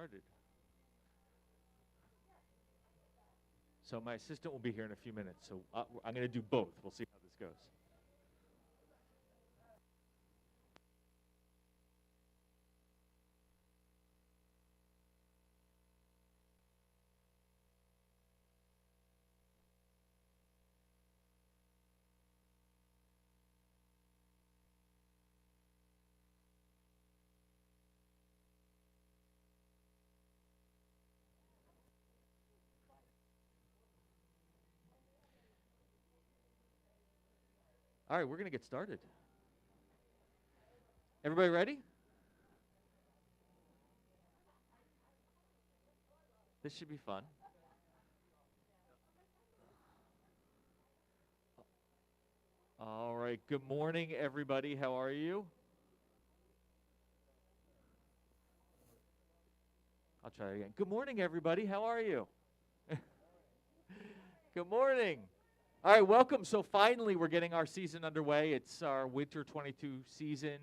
started. So my assistant will be here in a few minutes. So I'm going to do both. We'll see how this goes. All right, we're going to get started. Everybody ready? This should be fun. All right, good morning, everybody. How are you? I'll try again. Good morning, everybody. How are you? Good morning. All right, welcome. So finally, we're getting our season underway. It's our Winter 22 season.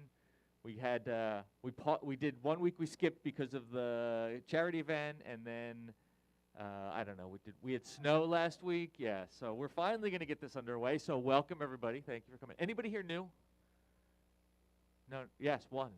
We had we did 1 week we skipped because of the charity event, and then I don't know. We had snow last week. Yeah, so we're finally going to get this underway. So welcome everybody. Thank you for coming. Anybody here new? No. Yes, one.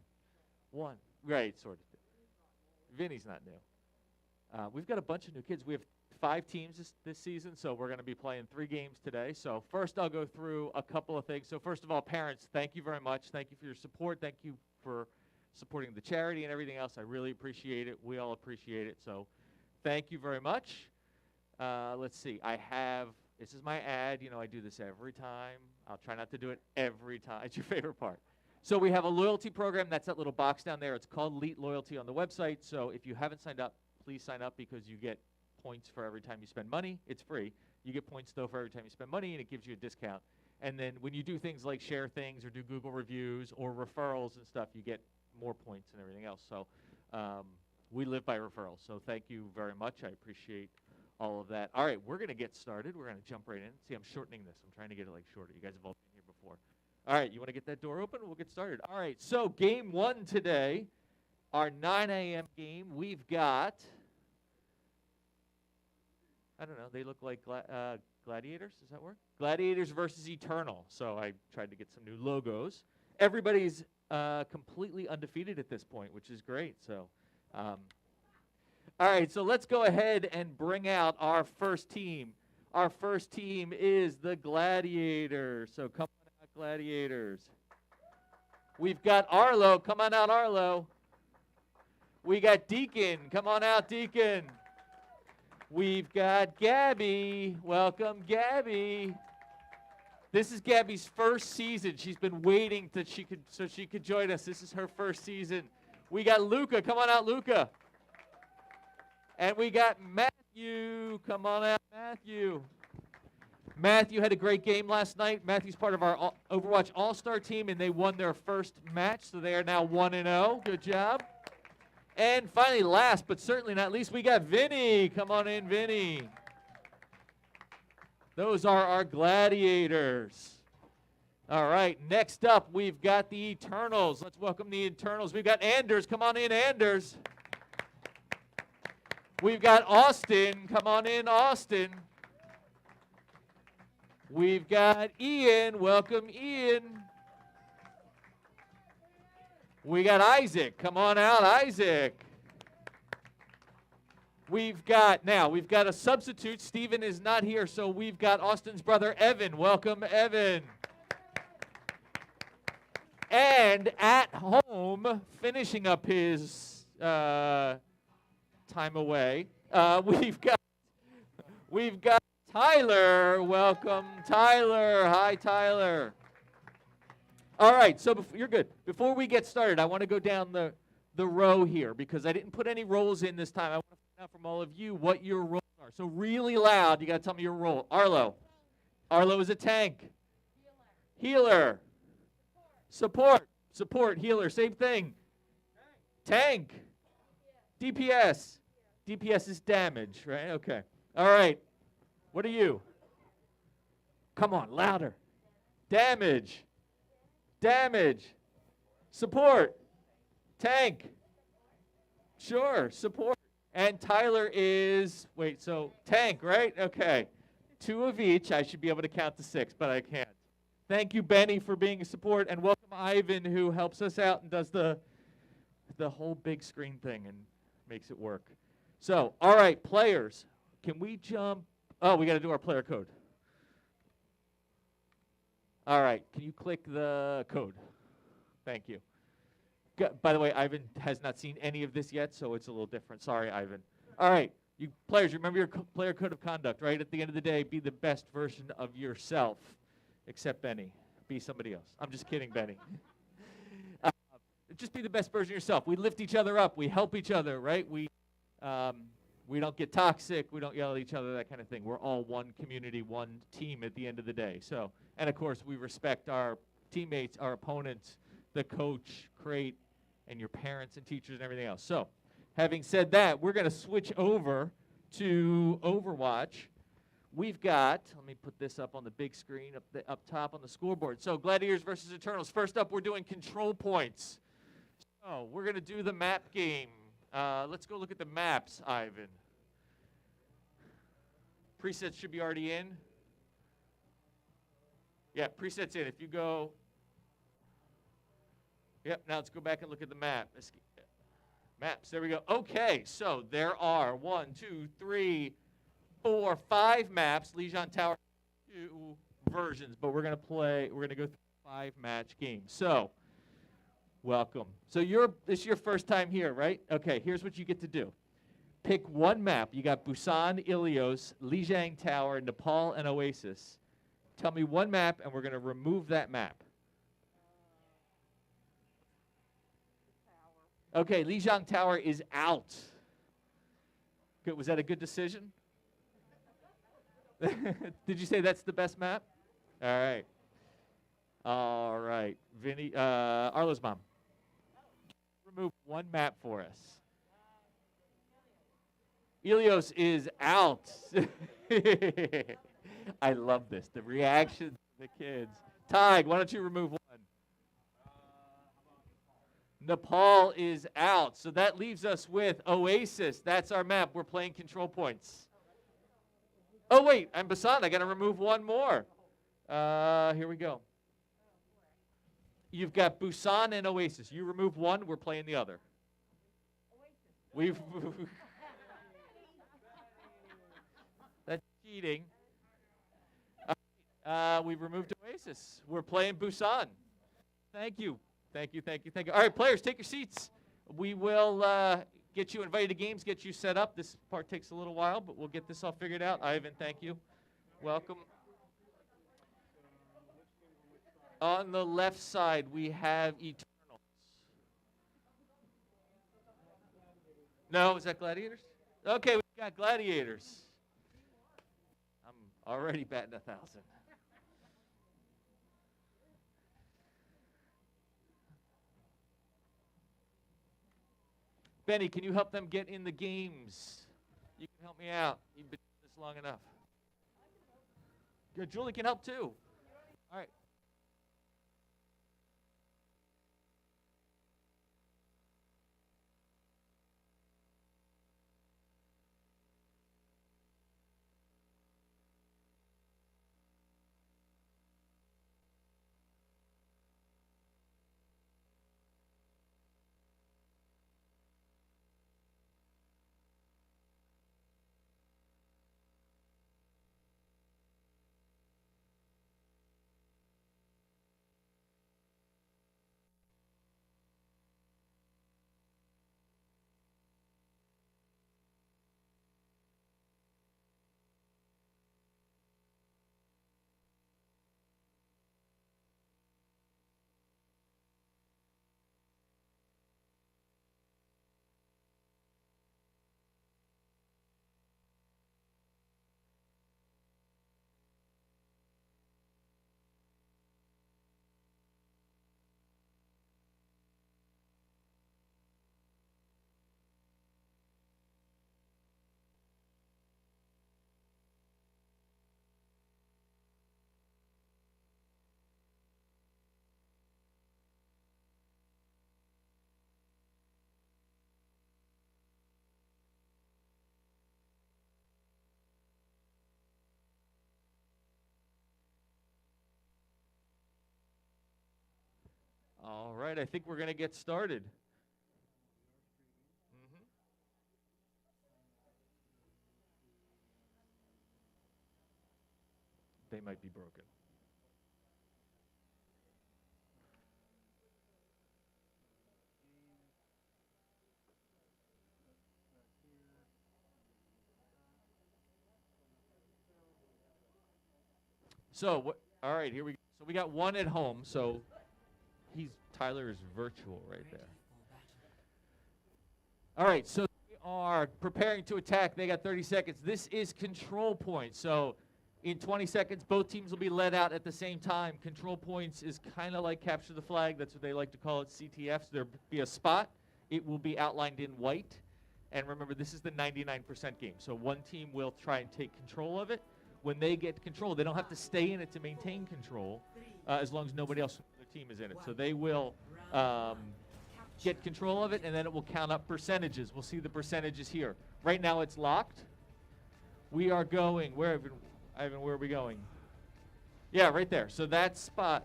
Great, sort of. Vinny's not new. We've got a bunch of new kids. We have 5 teams this season, so we're going to be playing 3 games today. So first I'll go through a couple of things. So first of all, parents, thank you very much. Thank you for your support. Thank you for supporting the charity and everything else. I really appreciate it. We all appreciate it. So thank you very much. Let's see. This is my ad. You know, I do this every time. I'll try not to do it every time. It's your favorite part. So we have a loyalty program. That's that little box down there. It's called Elite Loyalty on the website. So if you haven't signed up, please sign up because you get points for every time you spend money. It's free. You get points, though, for every time you spend money, and it gives you a discount. And then when you do things like share things or do Google reviews or referrals and stuff, you get more points and everything else. So we live by referrals. So thank you very much. I appreciate all of that. All right, we're going to get started. We're going to jump right in. See, I'm shortening this. I'm trying to get it shorter. You guys have all been here before. All right, you want to get that door open? We'll get started. All right, so game 1 today, our 9 a.m. game. We've got, I don't know, they look like Gladiators. Does that work? Gladiators versus Eternal. So I tried to get some new logos. Everybody's completely undefeated at this point, which is great. So, all right, so let's go ahead and bring out our first team. Our first team is the Gladiators. So come on out, Gladiators. We've got Arlo. Come on out, Arlo. We got Deacon. Come on out, Deacon. We've got Gabby. Welcome, Gabby. This is Gabby's first season. She's been waiting so she could join us. This is her first season. We got Luca. Come on out, Luca. And we got Matthew. Come on out, Matthew. Matthew had a great game last night. Matthew's part of our Overwatch All-Star team, and they won their first match, so they are now 1-0. Good job. And finally, last but certainly not least, we got Vinny. Come on in, Vinny. Those are our Gladiators. All right, next up, we've got the Eternals. Let's welcome the Eternals. We've got Anders. Come on in, Anders. We've got Austin. Come on in, Austin. We've got Ian. Welcome, Ian. We got Isaac. Come on out, Isaac. We've got a substitute. Stephen is not here, so we've got Austin's brother, Evan. Welcome, Evan. And at home, finishing up his time away, we've got Tyler. Welcome, Tyler. Hi, Tyler. All right, so you're good. Before we get started, I want to go down the row here because I didn't put any roles in this time. I want to find out from all of you what your roles are. So really loud, you got to tell me your role. Arlo. Arlo is a tank. Healer. Support. Healer. Same thing. Tank. DPS. DPS is damage, right? Okay. All right. What are you? Come on, louder. Damage. Support. Tank. Sure, support. And Tyler is, wait, so tank, right? Okay. 2 of each. I should be able to count to 6, but I can't. Thank you, Benny, for being a support, and welcome Ivan, who helps us out and does the whole big screen thing and makes it work. So, all right, players, can we jump? Oh, we got to do our player code. All right, can you click the code? Thank you. By the way, Ivan has not seen any of this yet, so it's a little different. Sorry, Ivan. All right, you players, remember your player code of conduct, right? At the end of the day, be the best version of yourself, except Benny. Be somebody else. I'm just kidding, Benny. Just be the best version of yourself. We lift each other up. We help each other, right? We don't get toxic. We don't yell at each other, that kind of thing. We're all one community, one team at the end of the day. So, and of course, we respect our teammates, our opponents, the coach, crate, and your parents and teachers and everything else. So, having said that, we're going to switch over to Overwatch. We've got, let me put this up on the big screen up top on the scoreboard. So, Gladiators versus Eternals. First up, we're doing control points. So, we're going to do the map game. Let's go look at the maps, Ivan. Presets should be already in. Yeah, presets in. If you go, yep, now let's go back and look at the map. Maps, there we go. Okay, so there are 1, 2, 3, 4, 5 maps. Legion Tower, 2 versions, but we're going to go through a 5-match game. So, welcome. So this is your first time here, right? Okay, here's what you get to do. Pick one map. You got Busan, Ilios, Lijiang Tower, Nepal, and Oasis. Tell me one map, and we're going to remove that map. Okay, Lijiang Tower is out. Good. Was that a good decision? Did you say that's the best map? All right. All right. Vinny, Arlo's mom. Remove one map for us. Ilios is out. I love this. The reactions of the kids. Tig, why don't you remove one? Nepal is out. So that leaves us with Oasis. That's our map. We're playing control points. Oh, wait. I'm Busan. I got to remove one more. Here we go. You've got Busan and Oasis. You remove one, we're playing the other. We've that's cheating. We've removed Oasis. We're playing Busan. Thank you. Thank you, thank you, thank you. All right, players, take your seats. We will get you invited to games, get you set up. This part takes a little while, but we'll get this all figured out. Ivan, thank you. Welcome. On the left side, we have Eternals. No, is that Gladiators? Okay, we've got Gladiators. I'm already batting 1,000. Benny, can you help them get in the games? You can help me out. You've been doing this long enough. Good. Julie can help too. All right. All right, I think we're going to get started. They might be broken. So, all right, here we go. So we got one at home, so Tyler is virtual right there. All right, so they are preparing to attack. They got 30 seconds. This is control points. So in 20 seconds, both teams will be let out at the same time. Control points is kind of like capture the flag. That's what they like to call it, CTFs. There'll be a spot. It will be outlined in white. And remember, this is the 99% game. So one team will try and take control of it. When they get control, they don't have to stay in it to maintain control as long as nobody else on the team is in it. So they will get control of it, and then it will count up percentages. We'll see the percentages here. Right now it's locked. We are going, Ivan, where are we going? Yeah, right there. So that spot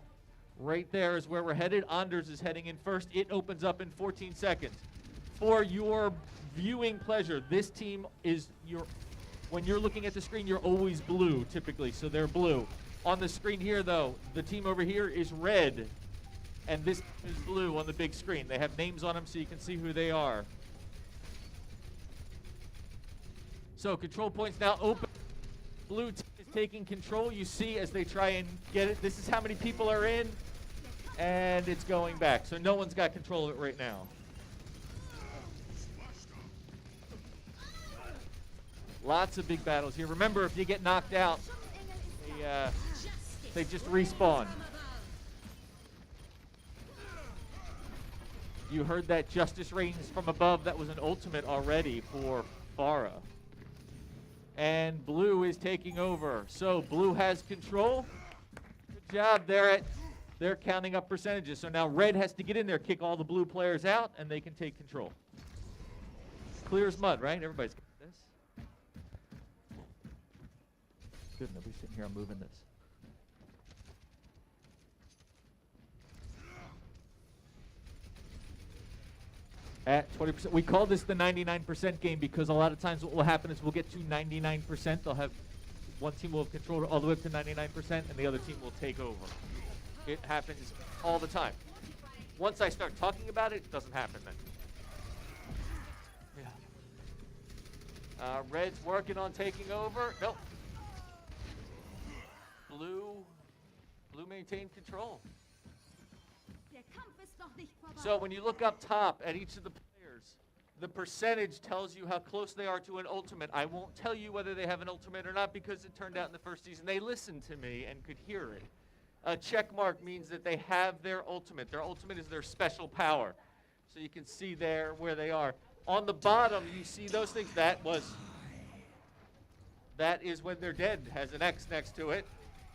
right there is where we're headed. Anders is heading in first. It opens up in 14 seconds. For your viewing pleasure, this team is when you're looking at the screen, you're always blue, typically, so they're blue. On the screen here, though, the team over here is red, and this is blue on the big screen. They have names on them so you can see who they are. So control points now open. Blue team is taking control. You see as they try and get it. This is how many people are in, and it's going back. So no one's got control of it right now. Lots of big battles here. Remember, if you get knocked out, they just respawn. You heard that Justice Reigns from above. That was an ultimate already for Pharah. And blue is taking over. So blue has control. Good job. They're counting up percentages. So now red has to get in there, kick all the blue players out, and they can take control. Clear as mud, right? Everybody's got this. Good, nobody's sitting here. I'm moving this. At 20%. We call this the 99% game because a lot of times what will happen is we'll get to 99%. They'll have one team will have control all the way up to 99%, and the other team will take over. It happens all the time. Once I start talking about it, it doesn't happen then. Yeah. Red's working on taking over. Nope. Blue maintained control. So when you look up top at each of the players, the percentage tells you how close they are to an ultimate. I won't tell you whether they have an ultimate or not because it turned out in the first season they listened to me and could hear it. A check mark means that they have their ultimate. Their ultimate is their special power. So you can see there where they are. On the bottom, you see those things. That is when they're dead, has an X next to it.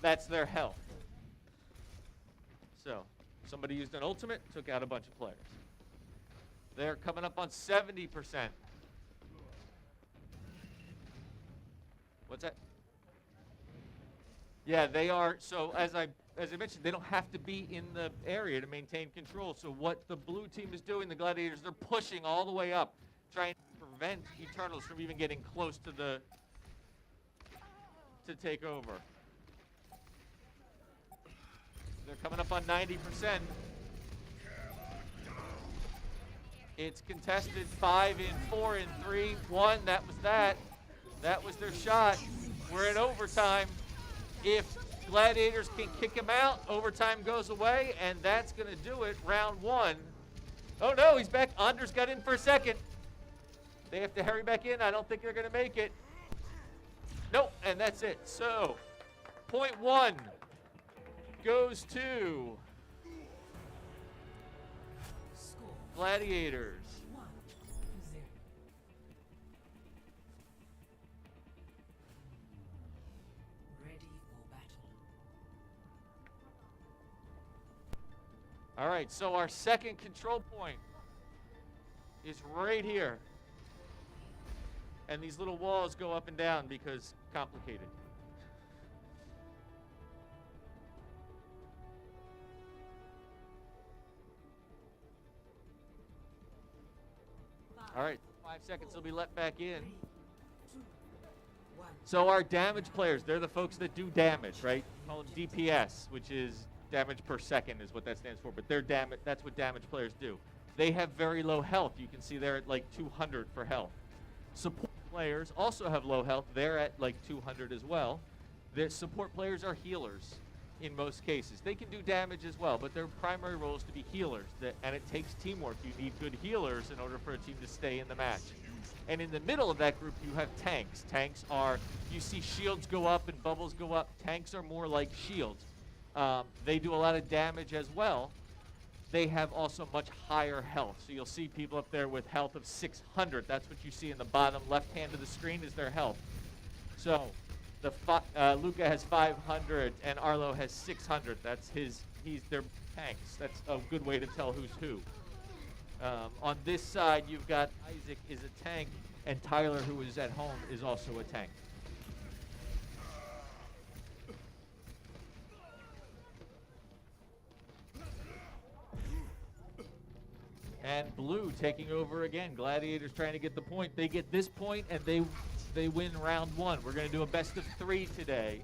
That's their health. So somebody used an ultimate, took out a bunch of players. They're coming up on 70%. What's that? Yeah, they are. So as I mentioned, they don't have to be in the area to maintain control. So what the blue team is doing, the Gladiators, they're pushing all the way up, trying to prevent Eternals from even getting close to take over. They're coming up on 90%. It's contested 5 in 4 in 3, 1. That was that. That was their shot. We're in overtime. If Gladiators can kick him out, overtime goes away, and that's going to do it. Round 1. Oh, no, he's back. Anders got in for a second. They have to hurry back in. I don't think they're going to make it. Nope, and that's it. So, point 1 goes to Gladiators. All right, so our second control point is right here. And these little walls go up and down because complicated. All right, 5 seconds will be let back in. So our damage players, they're the folks that do damage, right? Call them DPS, which is damage per second is what that stands for, but they're that's what damage players do. They have very low health. You can see they're at like 200 for health. Support players also have low health. They're at like 200 as well. The support players are healers in most cases. They can do damage as well, but their primary role is to be healers, and it takes teamwork. You need good healers in order for a team to stay in the match. And in the middle of that group, you have tanks. Tanks are, you see shields go up and bubbles go up. Tanks are more like shields. They do a lot of damage as well. They have also much higher health. So you'll see people up there with health of 600. That's what you see in the bottom left hand of the screen is their health. So Luca has 500 and Arlo has 600. That's their tanks. That's a good way to tell who's who. On this side, you've got Isaac is a tank, and Tyler, who is at home, is also a tank. And Blue taking over again. Gladiators trying to get the point. They get this point, and they win round 1. We're going to do a best of 3 today.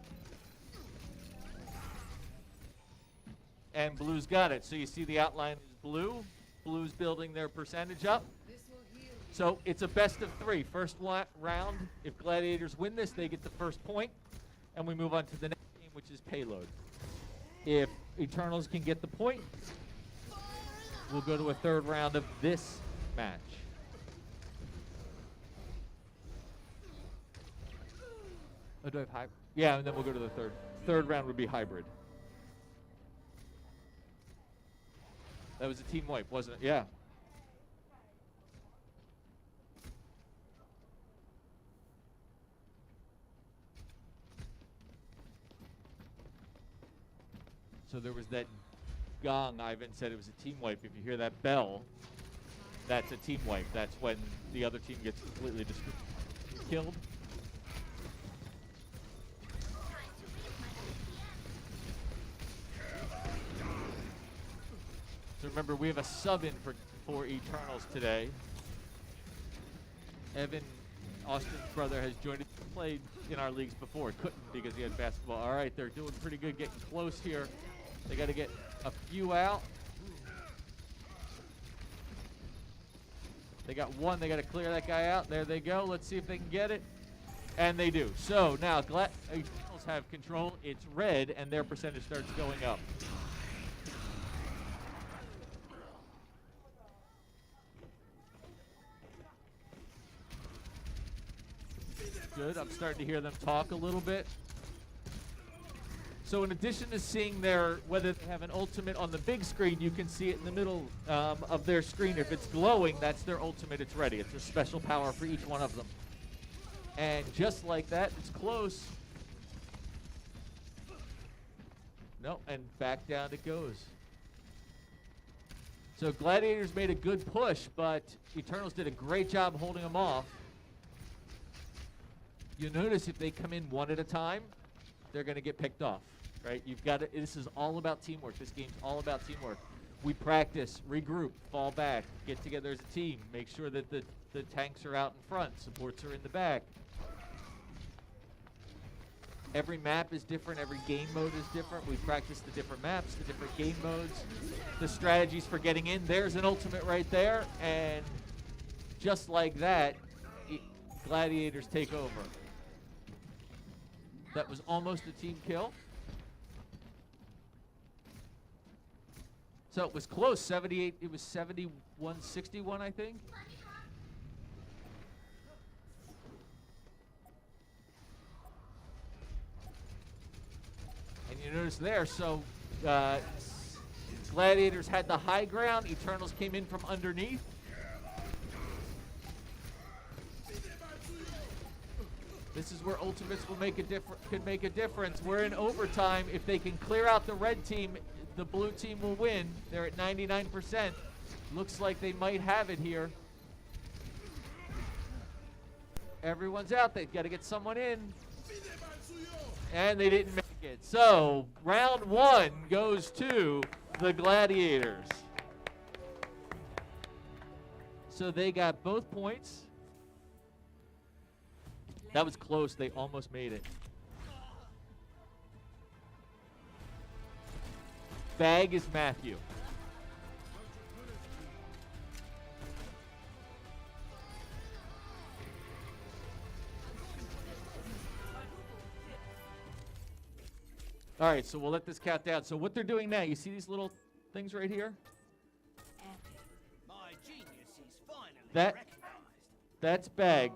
And Blue's got it. So you see the outline is Blue. Blue's building their percentage up. So it's a best of 3. First round, if Gladiators win this, they get the first point, and we move on to the next game, which is Payload. If Eternals can get the point, we'll go to a 3rd round of this match. Oh, do I have hybrid? Yeah, and then we'll go to the third round would be hybrid. That was a team wipe, wasn't it? Yeah. So there was that gong. Ivan said it was a team wipe. If you hear that bell, that's a team wipe. That's when the other team gets completely killed. So remember, we have a sub-in for Eternals today. Evan, Austin's brother, has joined us, played in our leagues before. Couldn't because he had basketball. All right, they're doing pretty good, getting close here. They got to get a few out. They got one. They got to clear that guy out. There they go. Let's see if they can get it. And they do. So now Eternals have control. It's red, and their percentage starts going up. Good. I'm starting to hear them talk a little bit. So in addition to seeing whether they have an ultimate on the big screen, you can see it in the middle of their screen. If it's glowing, that's their ultimate. It's ready. It's a special power for each one of them. And just like that, it's close. No, and back down it goes. So Gladiators made a good push, but Eternals did a great job holding them off. You notice if they come in one at a time, they're going to get picked off, right? You've got to, this is all about teamwork. This game's all about teamwork. We practice, regroup, fall back, get together as a team, make sure that the tanks are out in front, supports are in the back. Every map is different, every game mode is different. We practice the different maps, the different game modes, the strategies for getting in. There's an ultimate right there, and just like that, Gladiators take over. That was almost a team kill. So it was close, 78, it was 71-61, I think. And you notice there, so Gladiators had the high ground, Eternals came in from underneath. This is where ultimates will could make a difference. We're in overtime. If they can clear out the red team, the blue team will win. They're at 99%. Looks like they might have it here. Everyone's out. They've got to get someone in. And they didn't make it. So round 1 goes to the Gladiators. So they got both points. That was close. They almost made it. Bag is Matthew. All right, so we'll let this count down. So what they're doing now, you see these little things right here? My genius is finally That's Bag.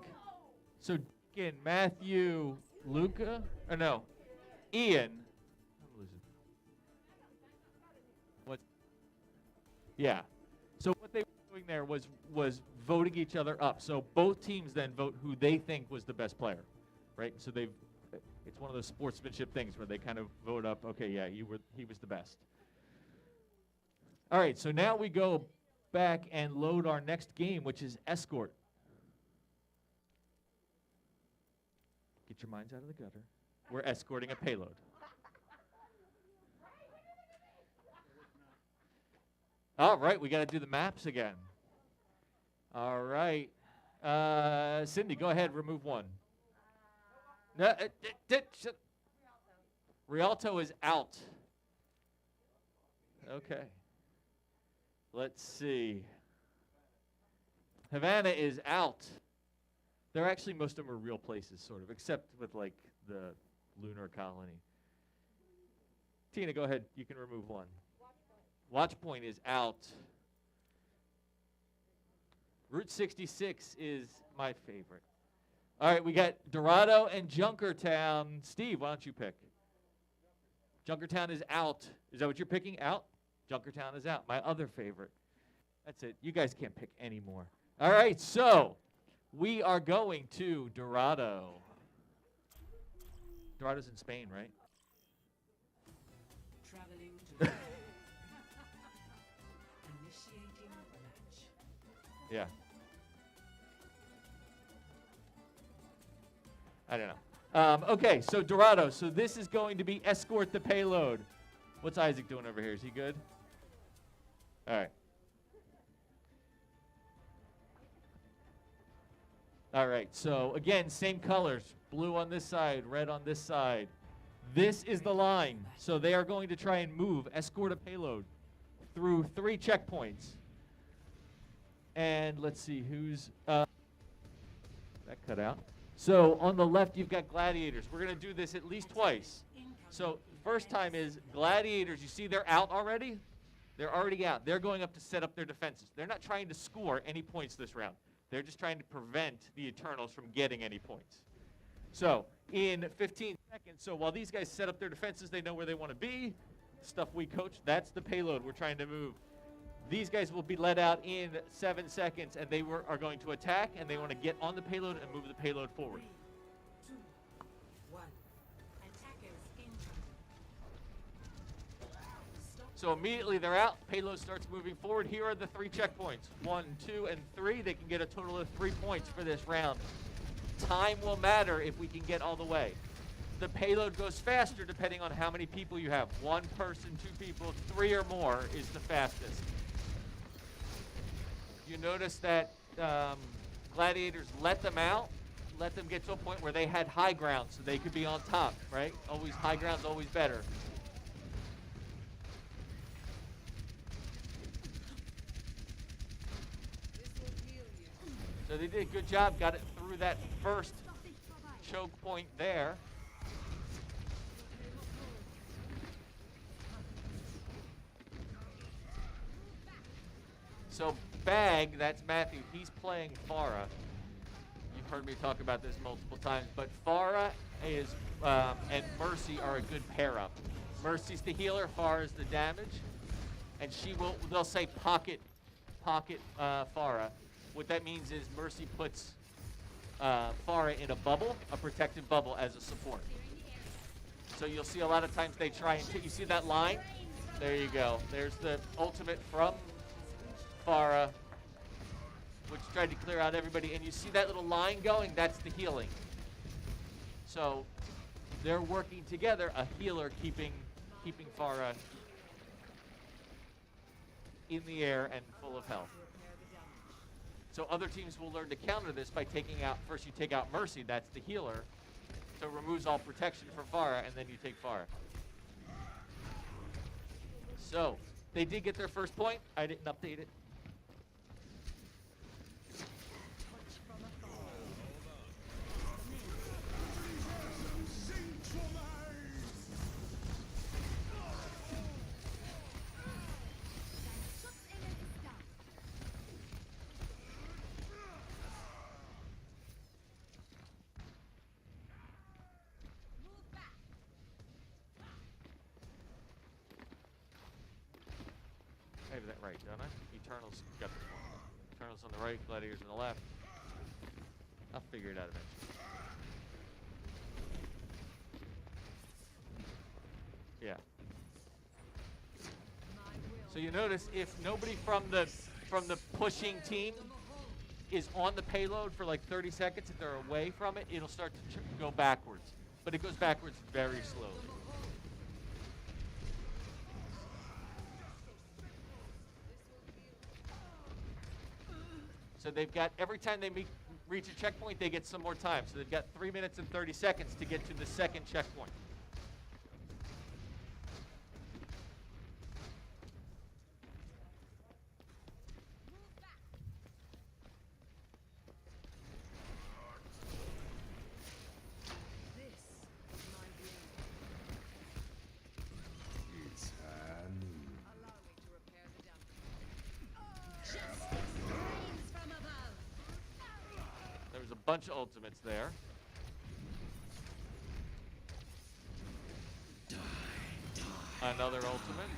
So again, Matthew, Luca, or no, Ian. I'm losing. What? Yeah. So what they were doing there was voting each other up. So both teams then vote who they think was the best player, right? So it's one of those sportsmanship things where they kind of vote up, okay, yeah, he was the best. All right, so now we go back and load our next game, which is Escort. Get your minds out of the gutter. We're escorting a payload. All right, we got to do the maps again. All right. Cindy, go ahead, remove one. No, Rialto is out. Okay. Let's see. Havana is out. They're actually, most of them are real places, sort of, except with, like, the lunar colony. Tina, go ahead. You can remove one. Watch Point is out. Route 66 is my favorite. All right, we got Dorado and Junkertown. Steve, why don't you pick? Junkertown is out. Is that what you're picking? Out? Junkertown is out. My other favorite. That's it. You guys can't pick anymore. All right, so we are going to Dorado. Dorado's in Spain, right? Traveling to initiating match. Yeah. I don't know. Okay, so Dorado. So this is going to be Escort the Payload. What's Isaac doing over here? Is he good? All right. All right, so again, same colors. Blue on this side, red on this side. This is the line. So they are going to try and move, escort a payload through 3 checkpoints. And let's see who's... that cut out. So on the left, you've got Gladiators. We're going to do this at least twice. So first time is Gladiators. You see they're out already? They're already out. They're going up to set up their defenses. They're not trying to score any points this round. They're just trying to prevent the Eternals from getting any points. So in 15 seconds, so while these guys set up their defenses, they know where they want to be. Stuff we coach, that's the payload we're trying to move. These guys will be let out in 7 seconds, and they are going to attack, and they want to get on the payload and move the payload forward. 3, 2, 1. Attackers incoming. So immediately they're out. Payload starts moving forward. Here are the 3 checkpoints. 1, 2, and 3. They can get a total of 3 points for this round. Time will matter if we can get all the way. The payload goes faster depending on how many people you have. 1 person, 2 people, 3 or more is the fastest. You notice that Gladiators let them out, let them get to a point where they had high ground so they could be on top, right? Always high ground's always better. So they did a good job, got it through that first choke point there. So Bag, that's Matthew, he's playing Farah. You've heard me talk about this multiple times, but Farah is and Mercy are a good pair up. Mercy's the healer, Farah's the damage, and they'll say pocket Farah. What that means is Mercy puts Farah in a bubble, a protective bubble as a support. So you'll see a lot of times they try and you see that line? There you go. There's the ultimate from Farah, which tried to clear out everybody. And you see that little line going? That's the healing. So they're working together, a healer keeping Farah in the air and full of health. So other teams will learn to counter this by taking out, first you take out Mercy, that's the healer. So it removes all protection from Pharah, and then you take Pharah. So, they did get their first point. I didn't update it. I have that right, don't I? Eternal's got this one. Eternal's on the right, Gladiator's on the left. I'll figure it out eventually. Yeah. So you notice if nobody from the pushing team is on the payload for like 30 seconds, if they're away from it, it'll start to go backwards. But it goes backwards very slowly. So they've got, every time they reach a checkpoint, they get some more time. So they've got 3 minutes and 30 seconds to get to the second checkpoint. Bunch of ultimates there. Another ultimate.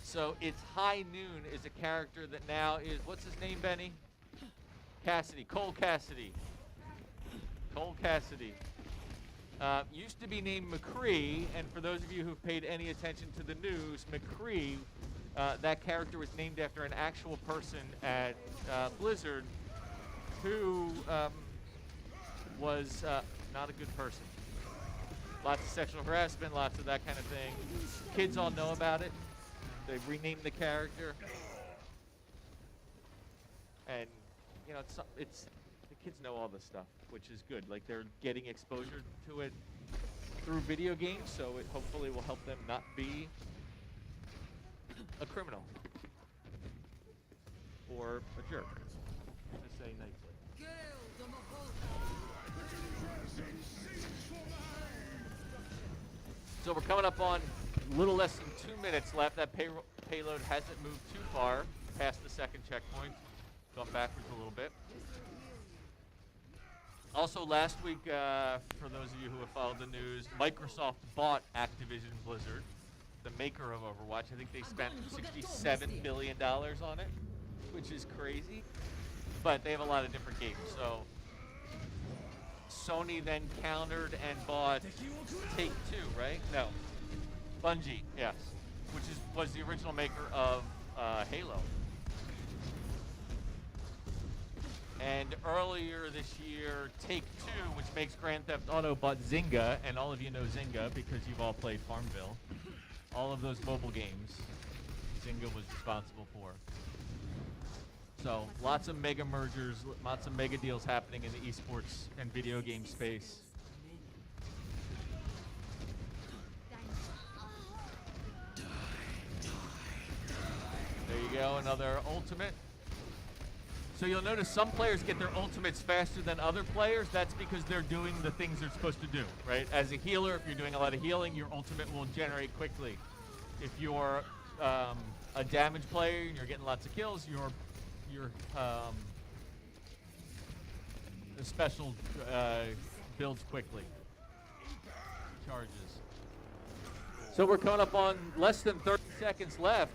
So it's High Noon is a character that now is, what's his name, Benny? Cassidy, Cole Cassidy. Cole Cassidy. Used to be named McCree, and for those of you who've paid any attention to the news, McCree, that character was named after an actual person at Blizzard who was not a good person. Lots of sexual harassment, lots of that kind of thing. Kids all know about it. They renamed the character. And, you know, it's the kids know all this stuff, which is good. Like, they're getting exposure to it through video games, so it hopefully will help them not be a criminal or a jerk, to say nicely. So we're coming up on a little less than 2 minutes left. That payload hasn't moved too far past the second checkpoint. Gone backwards a little bit. Also last week, for those of you who have followed the news, Microsoft bought Activision Blizzard, the maker of Overwatch. I think they spent $67 billion on it, which is crazy. But they have a lot of different games. So Sony then countered and bought Take-Two, right? No, Bungie, yes, which was the original maker of Halo. And earlier this year, Take-Two, which makes Grand Theft Auto, bought Zynga, and all of you know Zynga because you've all played Farmville. All of those mobile games, Zynga was responsible for. So lots of mega mergers, lots of mega deals happening in the esports and video game space. There you go, another ultimate. So you'll notice some players get their ultimates faster than other players. That's because they're doing the things they're supposed to do, right? As a healer, if you're doing a lot of healing, your ultimate will generate quickly. If you're a damage player and you're getting lots of kills, your special builds quickly. Charges. So we're coming up on less than 30 seconds left.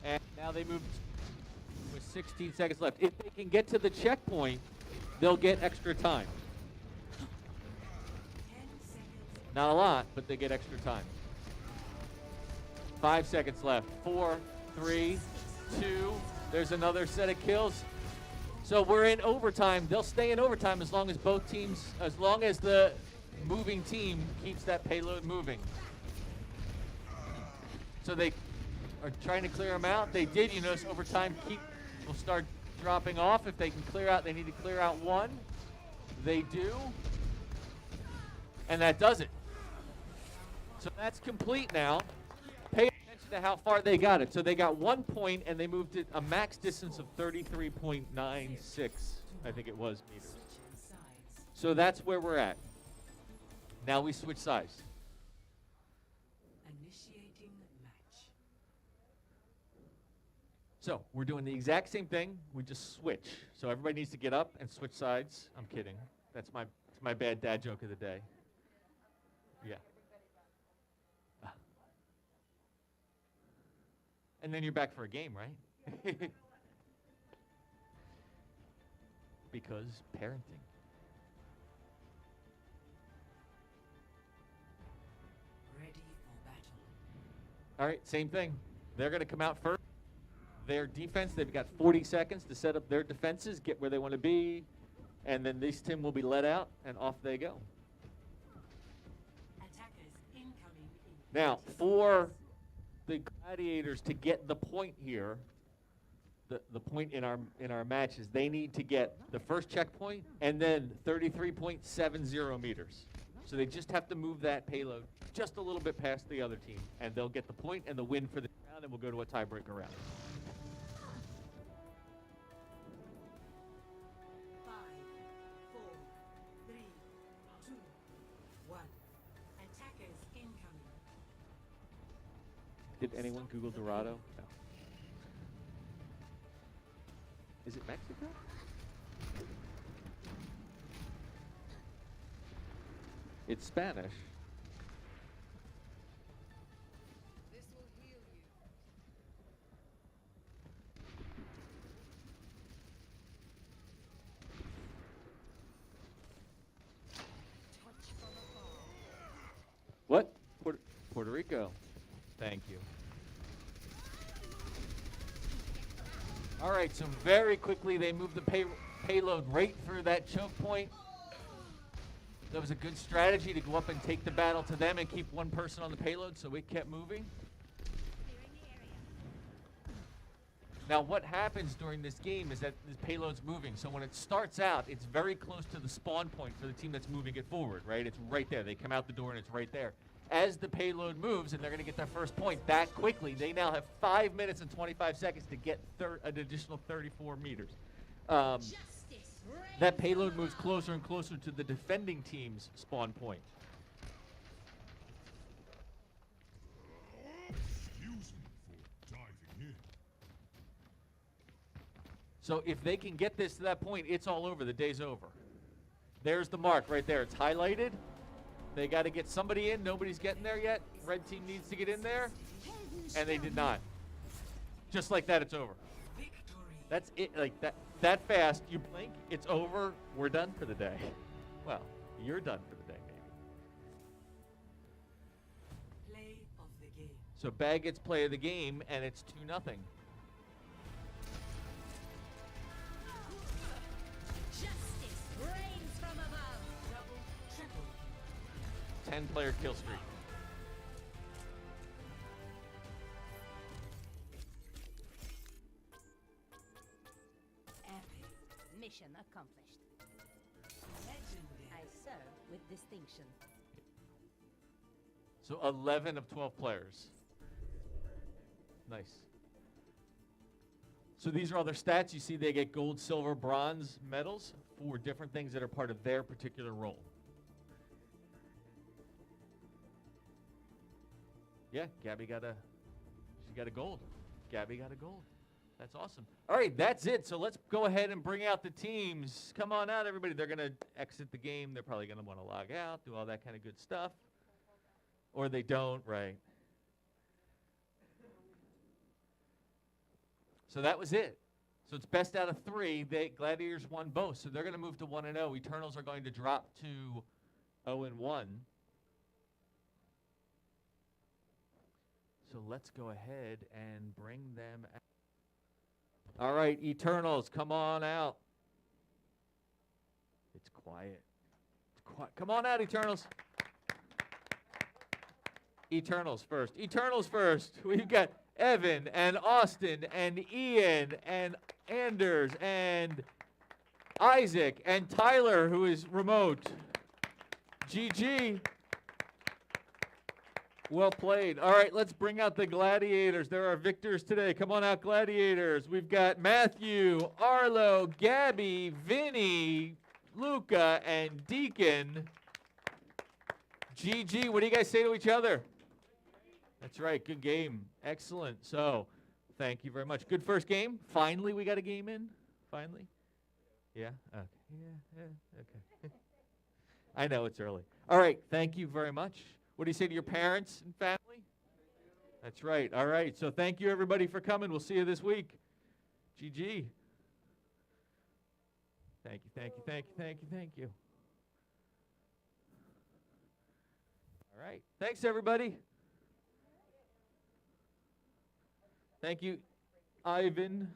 And now they moved with 16 seconds left. If they can get to the checkpoint, they'll get extra time. Not a lot, but they get extra time. 5 seconds left. 4, 3, 2. There's another set of kills. So we're in overtime. They'll stay in overtime as long as both teams, as long as the moving team keeps that payload moving. So they are trying to clear them out. They did. You notice over time will start dropping off. If they can clear out, they need to clear out one. They do. And that does it. So that's complete now. Pay attention to how far they got it. So they got 1 point, and they moved it a max distance of 33.96, I think it was, meters. So that's where we're at. Now we switch sides. Initiating match. So we're doing the exact same thing. We just switch. So everybody needs to get up and switch sides. I'm kidding. That's my bad dad joke of the day. Yeah. And then you're back for a game, right? Because parenting. Ready for battle. All right, same thing. They're going to come out first. Their defense, they've got 40 seconds to set up their defenses, get where they want to be, and then this team will be let out, and off they go. Attackers incoming in Now, 30 for seconds. the Gladiators to get the point here, the point in our matches, they need to get the first checkpoint and then 33.70 meters. So they just have to move that payload just a little bit past the other team, and they'll get the point and the win for the round, and we'll go to a tiebreaker round. 5, 4, 3, 2, 1. Attackers incoming. Did anyone Google Dorado? No. Is it Mexico? It's Spanish. This will heal you. Touch from afar. What? Puerto Rico. Thank you. All right, so very quickly they moved the payload right through that choke point. That was a good strategy to go up and take the battle to them and keep one person on the payload, so it kept moving. Now what happens during this game is that the payload's moving, so when it starts out, it's very close to the spawn point for the team that's moving it forward, right? It's right there. They come out the door and it's right there. As the payload moves and they're going to get their first point that quickly, they now have 5 minutes and 25 seconds to get an additional 34 meters. That payload moves closer and closer to the defending team's spawn point. Excuse me for diving in. So if they can get this to that point, it's all over. The day's over. There's the mark right there. It's highlighted. They got to get somebody in. Nobody's getting there yet. Red team needs to get in there. And they did not. Just like that, it's over. Victory. That's it. Like that fast. You blink, it's over. We're done for the day. Well, you're done for the day, maybe. Play of the game. So Bag gets play of the game, and it's 2-0. Justice reigns from above. Double, triple. 10-player kill streak. Epic. Mission accomplished. Legendary. I serve with distinction. So 11 of 12 players. Nice. So these are all their stats. You see they get gold, silver, bronze medals for different things that are part of their particular role. Yeah, Gabby got a gold. Gabby got a gold. That's awesome. All right, that's it. So let's go ahead and bring out the teams. Come on out, everybody. They're going to exit the game. They're probably going to want to log out, do all that kind of good stuff. Or they don't, right? So that was it. So it's best out of 3. Gladiators won both. So they're going to move to 1-0. Eternals are going to drop to 0-1. So let's go ahead and bring them out. All right, Eternals, come on out. It's quiet. It's quiet. Come on out, Eternals. Eternals first. Eternals first. We've got Evan and Austin and Ian and Anders and Isaac and Tyler, who is remote. GG. Well played. All right, let's bring out the Gladiators. There are victors today. Come on out, Gladiators. We've got Matthew, Arlo, Gabby, Vinny, Luca, and Deacon. GG. What do you guys say to each other? That's right. Good game. Excellent. So, thank you very much. Good first game. Finally, we got a game in. Finally. Yeah? Okay. Yeah. Okay. I know it's early. All right. Thank you very much. What do you say to your parents and family? That's right. All right. So thank you, everybody, for coming. We'll see you this week. GG. Thank you, thank you, thank you, thank you, thank you. All right. Thanks, everybody. Thank you, Ivan.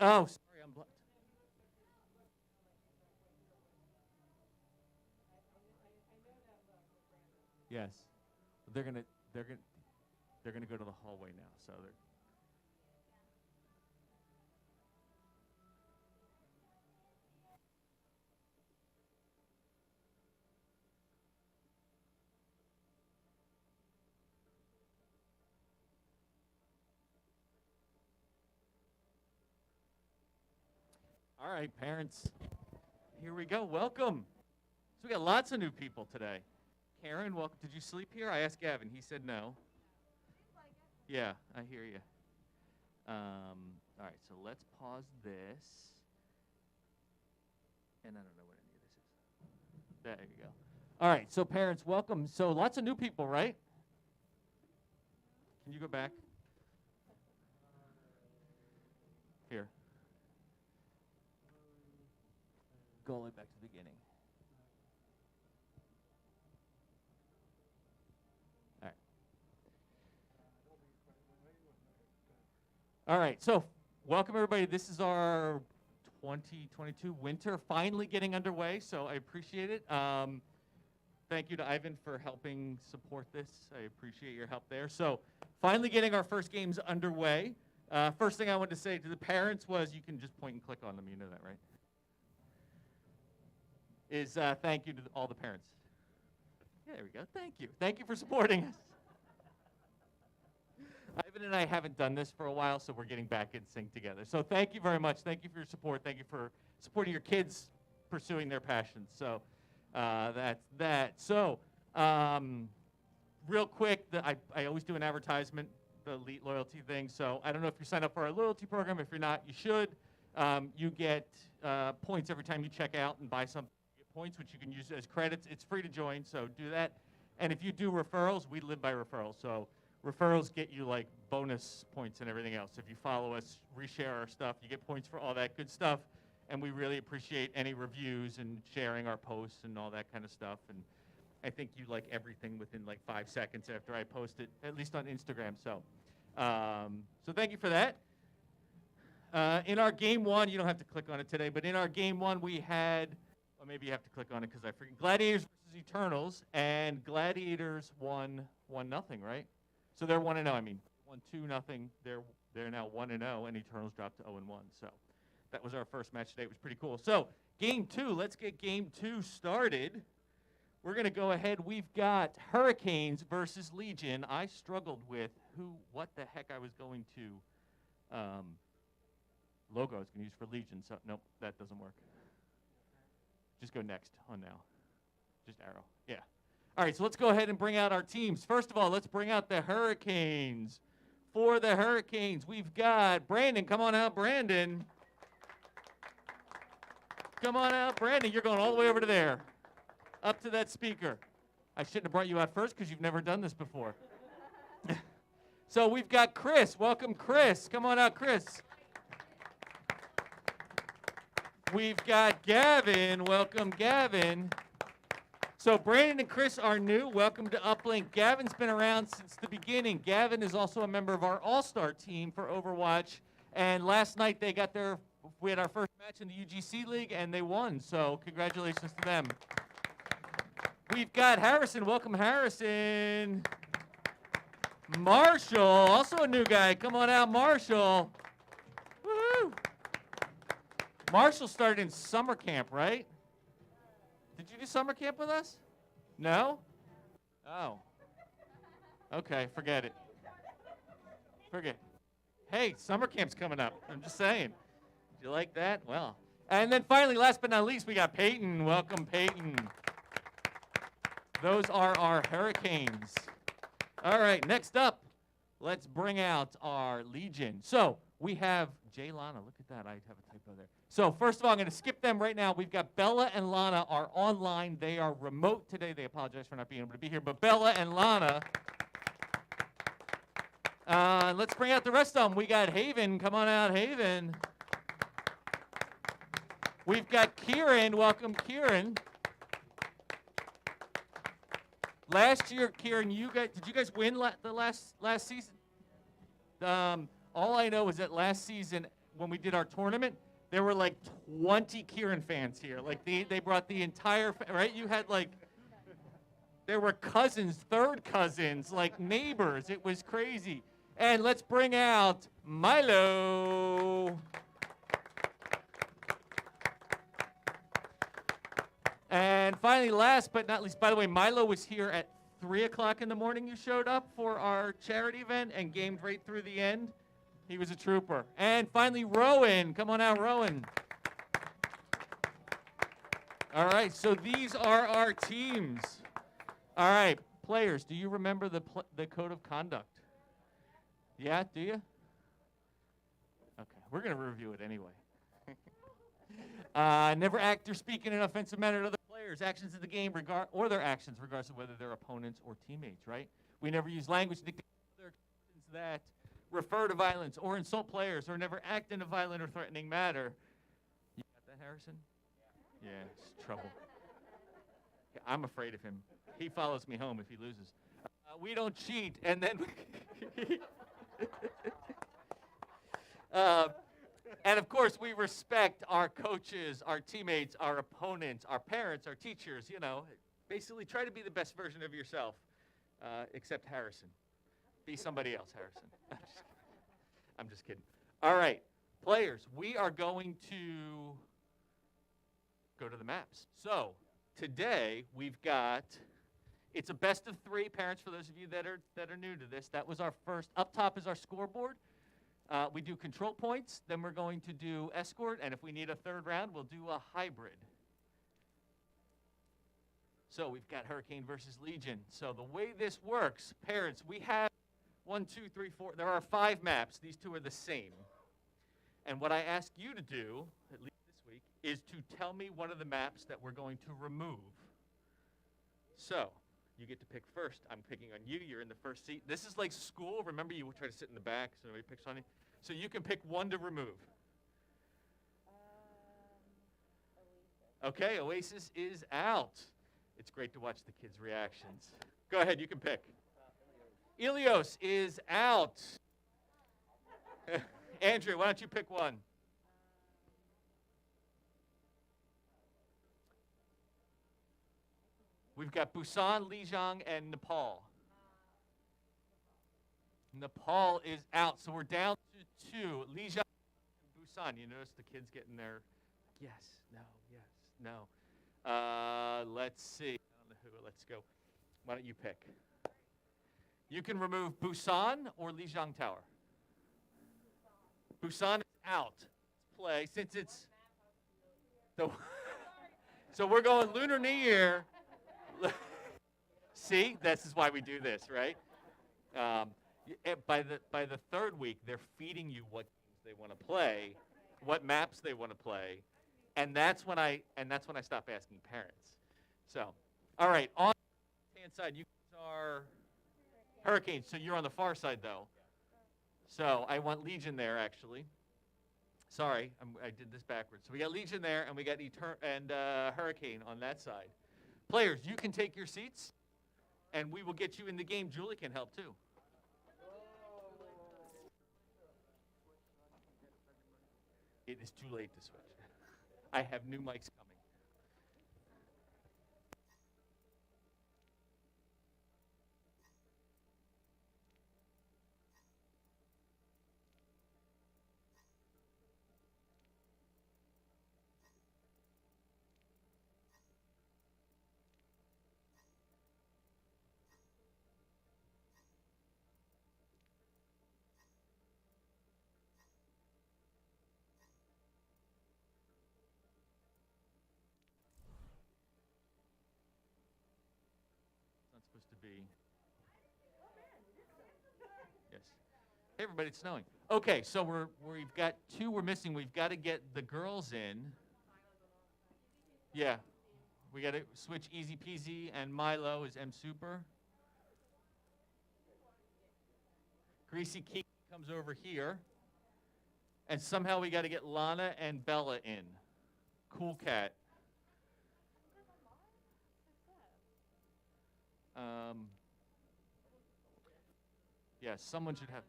Oh, sorry, I'm blocked. Yes, they're gonna they're gonna they're gonna go to the hallway now. So they're. All right, parents. Here we go. Welcome. So we got lots of new people today. Karen, welcome. Did you sleep here? I asked Gavin. He said no. Yeah, I hear you. All right, so let's pause this. And I don't know what any of this is. There you go. All right, so parents, welcome. So lots of new people, right? Can you go back? Here. Go all the way back to the beginning. All right. All right, so welcome everybody. This is our 2022 winter finally getting underway, so I appreciate it. Thank you to Ivan for helping support this. I appreciate your help there. So finally getting our first games underway. First thing I wanted to say to the parents was, you can just point and click on them, you know that, right? Is thank you to all the parents. Yeah, there we go. Thank you. Thank you for supporting us. Ivan and I haven't done this for a while, so we're getting back in sync together. So thank you very much. Thank you for your support. Thank you for supporting your kids pursuing their passions. So that's that. So real quick, I always do an advertisement, the Elite Loyalty thing. So I don't know if you sign up for our loyalty program. If you're not, you should. You get points every time you check out and buy something. You get points, which you can use as credits. It's free to join, so do that. And if you do referrals, we live by referrals. So referrals get you like bonus points and everything else. If you follow us, reshare our stuff, you get points for all that good stuff. And we really appreciate any reviews and sharing our posts and all that kind of stuff. And I think you like everything within like 5 seconds after I post it, at least on Instagram. So, so thank you for that. In our game one, you don't have to click on it today, but in our game one we had, or maybe you have to click on it because I forget, Gladiators versus Eternals, and Gladiators won 1-0, right? So they're 1-0. I mean, 1-2-0. They're now 1-0, and Eternals dropped to 0-1. So that was our first match today. It was pretty cool. So game two, let's get game two started. We're going to go ahead. We've got Hurricanes versus Legion. I struggled with what the heck I was going to, logo I was going to use for Legion. So nope, that doesn't work. Just go next on now. Just arrow. Yeah. All right, so let's go ahead and bring out our teams. First of all, let's bring out the Hurricanes. For the Hurricanes, we've got Brandon. Come on out, Brandon. Come on out, Brandon. You're going all the way over to there, up to that speaker. I shouldn't have brought you out first because you've never done this before. So we've got Chris. Welcome, Chris. Come on out, Chris. We've got Gavin. Welcome, Gavin. So Brandon and Chris are new. Welcome to Uplink. Gavin's been around since the beginning. Gavin is also a member of our all-star team for Overwatch. And last night we had our first match in the UGC League, and they won. So congratulations to them. We've got Harrison. Welcome, Harrison. Marshall, also a new guy. Come on out, Marshall. Woo-hoo. Marshall started in summer camp, right? Did you do summer camp with us? No? Oh. Okay, forget it. Forget. Hey, summer camp's coming up. I'm just saying. Do you like that? Well. And then finally, last but not least, we got Peyton. Welcome, Peyton. Those are our Hurricanes. All right, next up, let's bring out our Legion. So we have Jay Lana. Look at that. I have a typo there. So first of all, I'm going to skip them right now. We've got Bella and Lana are online. They are remote today. They apologize for not being able to be here. But Bella and Lana. Let's bring out the rest of them. We got Haven. Come on out, Haven. We've got Kieran. Welcome, Kieran. Last year, Kieran, did you guys win the last season? All I know is that last season, when we did our tournament, there were like 20 Kieran fans here. Like they brought the entire, right? You had like, there were cousins, third cousins, like neighbors. It was crazy. And let's bring out Milo. And finally, last but not least, by the way, Milo was here at 3 o'clock in the morning. You showed up for our charity event and gamed right through the end. He was a trooper. And finally, Rowan. Come on out, Rowan. All right, so these are our teams. All right, players, do you remember the code of conduct? Yeah, do you? Okay, we're going to review it anyway. Never act or speak in an offensive manner to other players. Actions of the game or their actions, regardless of whether they're opponents or teammates, right? We never use language that refer to violence or insult players or never act in a violent or threatening manner. You got that, Harrison? Yeah, it's trouble. Yeah, I'm afraid of him. He follows me home if he loses. We don't cheat, and then... and of course, we respect our coaches, our teammates, our opponents, our parents, our teachers, you know. Basically, try to be the best version of yourself, except Harrison. Be somebody else, Harrison. I'm just kidding. All right, players, we are going to go to the maps. So today we've got, it's a best of 3. Parents, for those of you that are new to this, that was our first. Up top is our scoreboard. We do control points. Then we're going to do escort, and if we need a third round, we'll do a hybrid. So we've got Hurricane versus Legion. So the way this works, parents, we have 1, 2, 3, 4. There are 5 maps. These 2 are the same. And what I ask you to do, at least this week, is to tell me one of the maps that we're going to remove. So you get to pick first. I'm picking on you. You're in the first seat. This is like school. Remember, you try to sit in the back so nobody picks on you. So you can pick one to remove. Okay, Oasis is out. It's great to watch the kids' reactions. Go ahead, you can pick. Ilios is out. Andrew, why don't you pick one? We've got Busan, Lijiang, and Nepal. Nepal is out, so we're down to 2. Lijiang and Busan. You notice the kids getting their yes, no, yes, no. Let's see. I don't know who. Let's go. Why don't you pick? You can remove Busan or Lijiang Tower. Busan is out. Let's play since it's the. So we're going Lunar New Year. See, this is why we do this, right? By the third week, they're feeding you what games they want to play, what maps they want to play, and that's when I stop asking parents. So, all right, on the left-hand side, you guys are Hurricanes. So you're on the far side, though. So I want Legion there, actually. Sorry, I did this backwards. So we got Legion there, and we got Hurricane on that side. Players, you can take your seats, and we will get you in the game. Julie can help, too. It is too late to switch. I have new mics coming. Supposed to be. Yes. Hey, everybody, it's snowing. Okay, so we've got 2 we're missing. We've got to get the girls in. Yeah. We got to switch Easy Peasy and Milo is M Super. Greasy Kiki comes over here. And somehow we got to get Lana and Bella in. Cool Cat. Yeah, someone should have.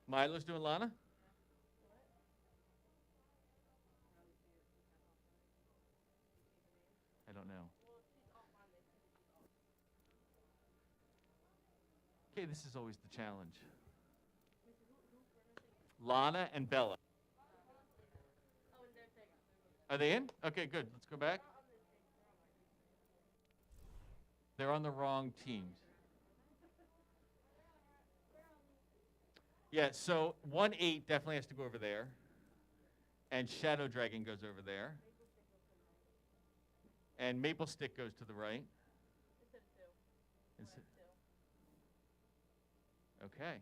Milo's doing Lana? Okay, this is always the challenge. Lana and Bella. Are they in? Okay, good. Let's go back. They're on the wrong teams. Yeah, so 1-8 definitely has to go over there. And Shadow Dragon goes over there. And Maple Stick goes to the right. Instead- Okay.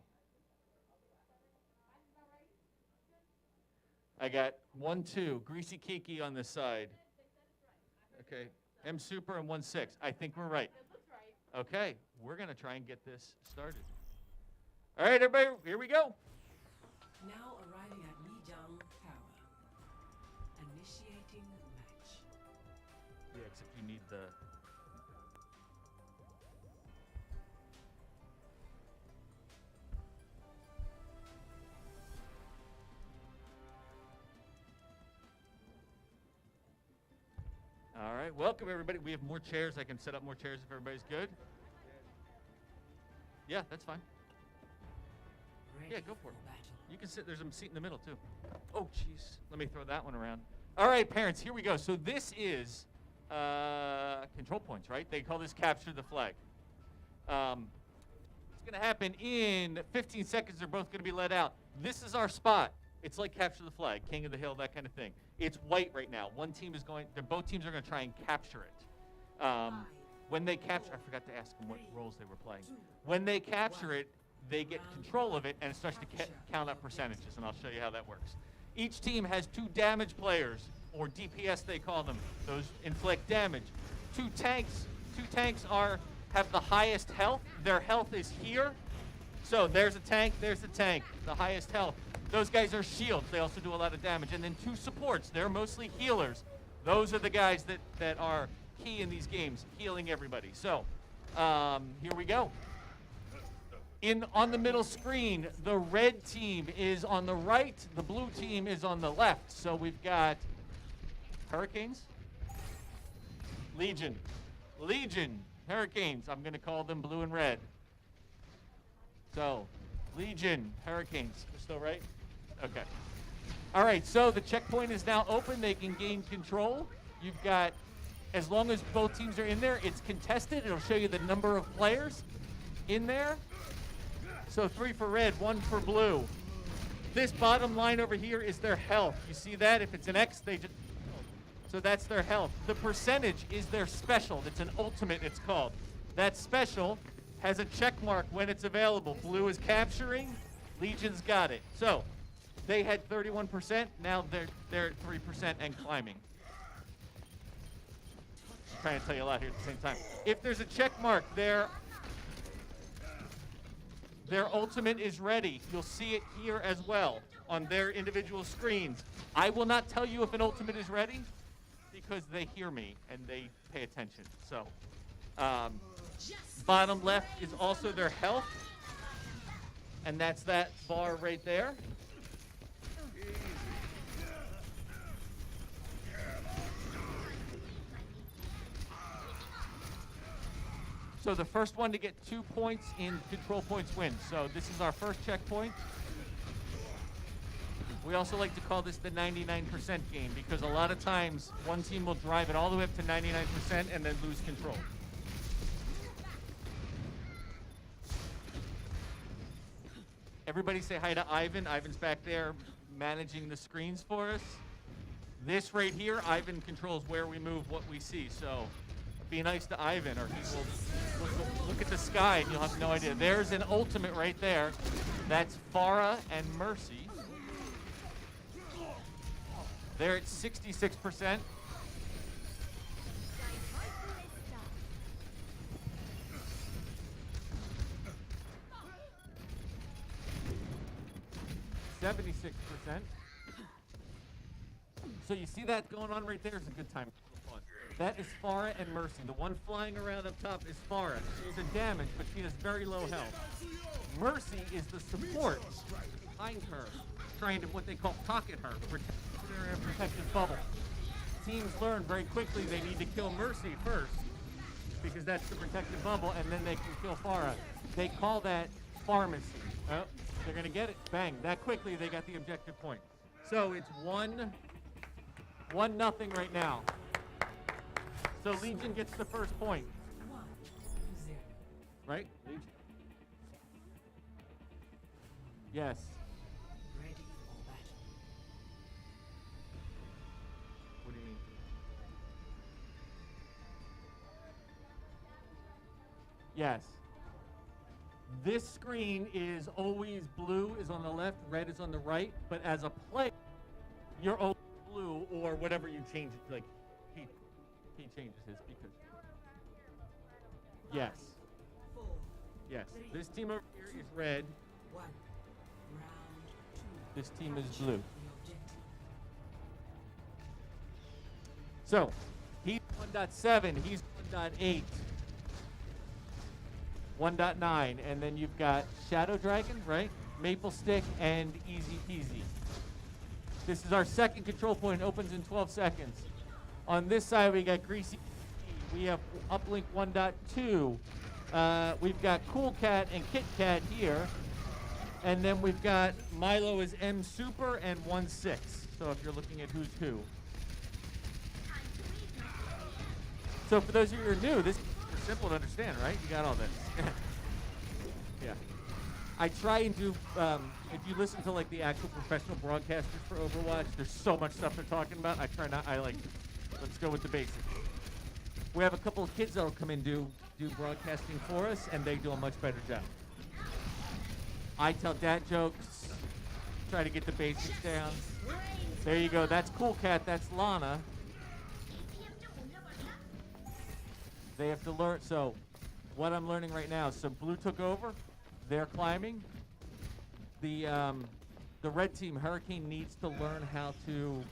I got 1-2. Greasy Kiki on this side. Okay. M Super and 1-6. I think we're right. Okay. We're going to try and get this started. All right, everybody. Here we go. Now arriving at Lijiang Tower. Initiating match. Yeah, except you need the... All right, welcome everybody. We have more chairs. I can set up more chairs if everybody's good. Yeah, that's fine. Ready Yeah, go for it. battle. You can sit, there's a seat in the middle too. Oh, jeez. Let me throw that one around. All right, parents, here we go. So this is control points, right? They call this capture the flag. It's going to happen in 15 seconds. They're both going to be let out. This is our spot. It's like capture the flag, king of the hill, that kind of thing. It's white right now. One team is going, both teams are going to try and capture it. When they capture, I forgot to ask them what roles they were playing. When they capture it, they get control of it, and it starts to count up percentages, and I'll show you how that works. Each team has 2 damage players, or DPS they call them. Those inflict damage. 2 tanks. 2 tanks have the highest health. Their health is here. So there's a tank, the highest health. Those guys are shields. They also do a lot of damage. And then 2 supports. They're mostly healers. Those are the guys that are key in these games, healing everybody. So here we go. On the middle screen, the red team is on the right, the blue team is on the left. So we've got Hurricanes, Legion, Hurricanes. I'm going to call them blue and red. So Legion, Hurricanes. We're still right? Okay. All right, so the checkpoint is now open. They can gain control. You've got, as long as both teams are in there, it's contested. It'll show you the number of players in there. So 3 for red, 1 for blue. This bottom line over here is their health. You see that? If it's an X, so that's their health. The percentage is their special. It's an ultimate, it's called. That special has a check mark when it's available. Blue is capturing, Legion's got it. So they had 31%, now they're at 3% and climbing. I'm trying to tell you a lot here at the same time. If there's a check mark, their ultimate is ready. You'll see it here as well on their individual screens. I will not tell you if an ultimate is ready because they hear me and they pay attention. So bottom left is also their health, and that's that bar right there. So the first one to get 2 points in control points wins. So this is our first checkpoint. We also like to call this the 99% game because a lot of times one team will drive it all the way up to 99% and then lose control. Everybody say hi to Ivan. Ivan's back there managing the screens for us. This right here, Ivan controls where we move, what we see. So be nice to Ivan, or he will look at the sky and you'll have no idea. There's an ultimate right there. That's Farah and Mercy. They're at 66%. So you see that going on right there is a good time. That is Farah and Mercy. The one flying around up top is Farah. She's a damage, but she has very low health. Mercy is the support behind her, trying to what they call pocket her, protect her in a protective bubble. Teams learn very quickly they need to kill Mercy first because that's the protected bubble, and then they can kill Farah. They call that pharmacy. Oh, they're going to get it. Bang. That quickly, they got the objective point. So it's 1-0 right now. So Legion gets the first point. 1-0. Right? Legion. Yes. Ready for battle. What do you mean? Yes. This screen is always blue is on the left, red is on the right, but as a player, you're always blue or whatever you change it. Like, he changes his because... Yes. 4, Yes. This team over here is red. 1. Round 2. This team is Capture blue. the objective. So, he's 1.7, he's 1.8. 1.9, and then you've got Shadow Dragon, right? Maple Stick and Easy Peasy. This is our second control point, opens in 12 seconds. On this side, we got Greasy. We have Uplink 1.2. We've got Cool Cat and Kit Kat here. And then we've got Milo is M Super and 1.6. So if you're looking at who's who. So for those of you who are new, this is simple to understand, right? You got all this. Yeah. I try and do, if you listen to like the actual professional broadcasters for Overwatch, there's so much stuff they're talking about. Let's go with the basics. We have a couple of kids that'll come and do broadcasting for us, and they do a much better job. I tell dad jokes, try to get the basics down. There you go. That's Cool Cat. That's Lana. They have to learn. So what I'm learning right now, so blue took over. They're climbing. The red team, Hurricane, needs to learn how to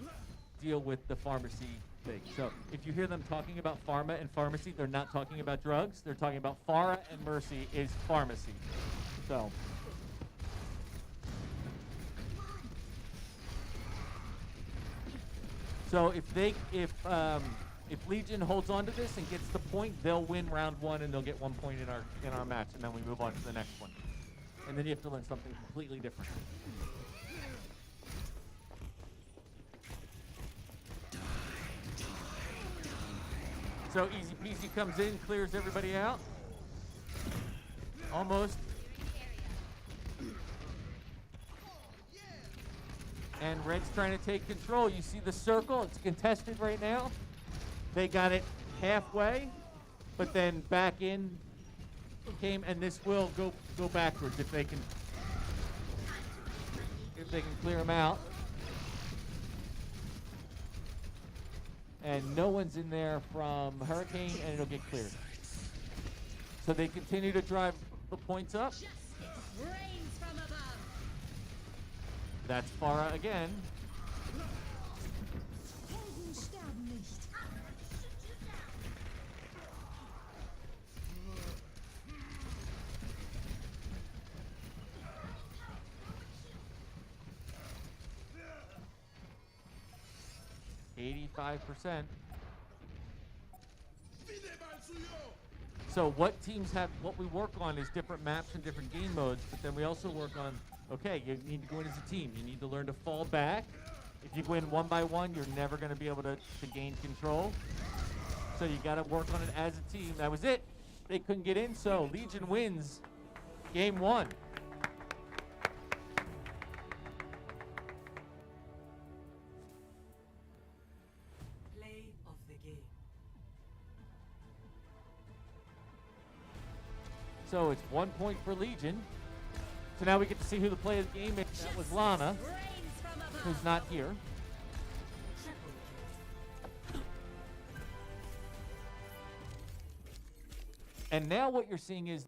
deal with the pharmacy thing. So if you hear them talking about pharma and pharmacy, they're not talking about drugs. They're talking about Farah and Mercy is pharmacy. So if Legion holds on to this and gets the point, they'll win round 1 and they'll get 1 point in our match, and then we move on to the next one. And then you have to learn something completely different. So Easy Peasy comes in, clears everybody out. Almost. And Red's trying to take control. You see the circle, it's contested right now. They got it halfway, but then back in came, and this will go backwards if they can clear them out. And no one's in there from Hurricane, and it'll get cleared. So they continue to drive the points up. Rains from above. That's Farah again. Helden sterben nicht. 85%. So what teams have, what we work on is different maps and different game modes, but then we also work on, okay, you need to go in as a team. You need to learn to fall back. If you go in 1 by 1, you're never going to be able to gain control. So you got to work on it as a team. That was it. They couldn't get in, so Legion wins game 1. Play of the game. So it's 1 point for Legion. So now we get to see who the player of the game is. That was Lana, Rains from above. who's not here. Triple kill. And now what you're seeing is,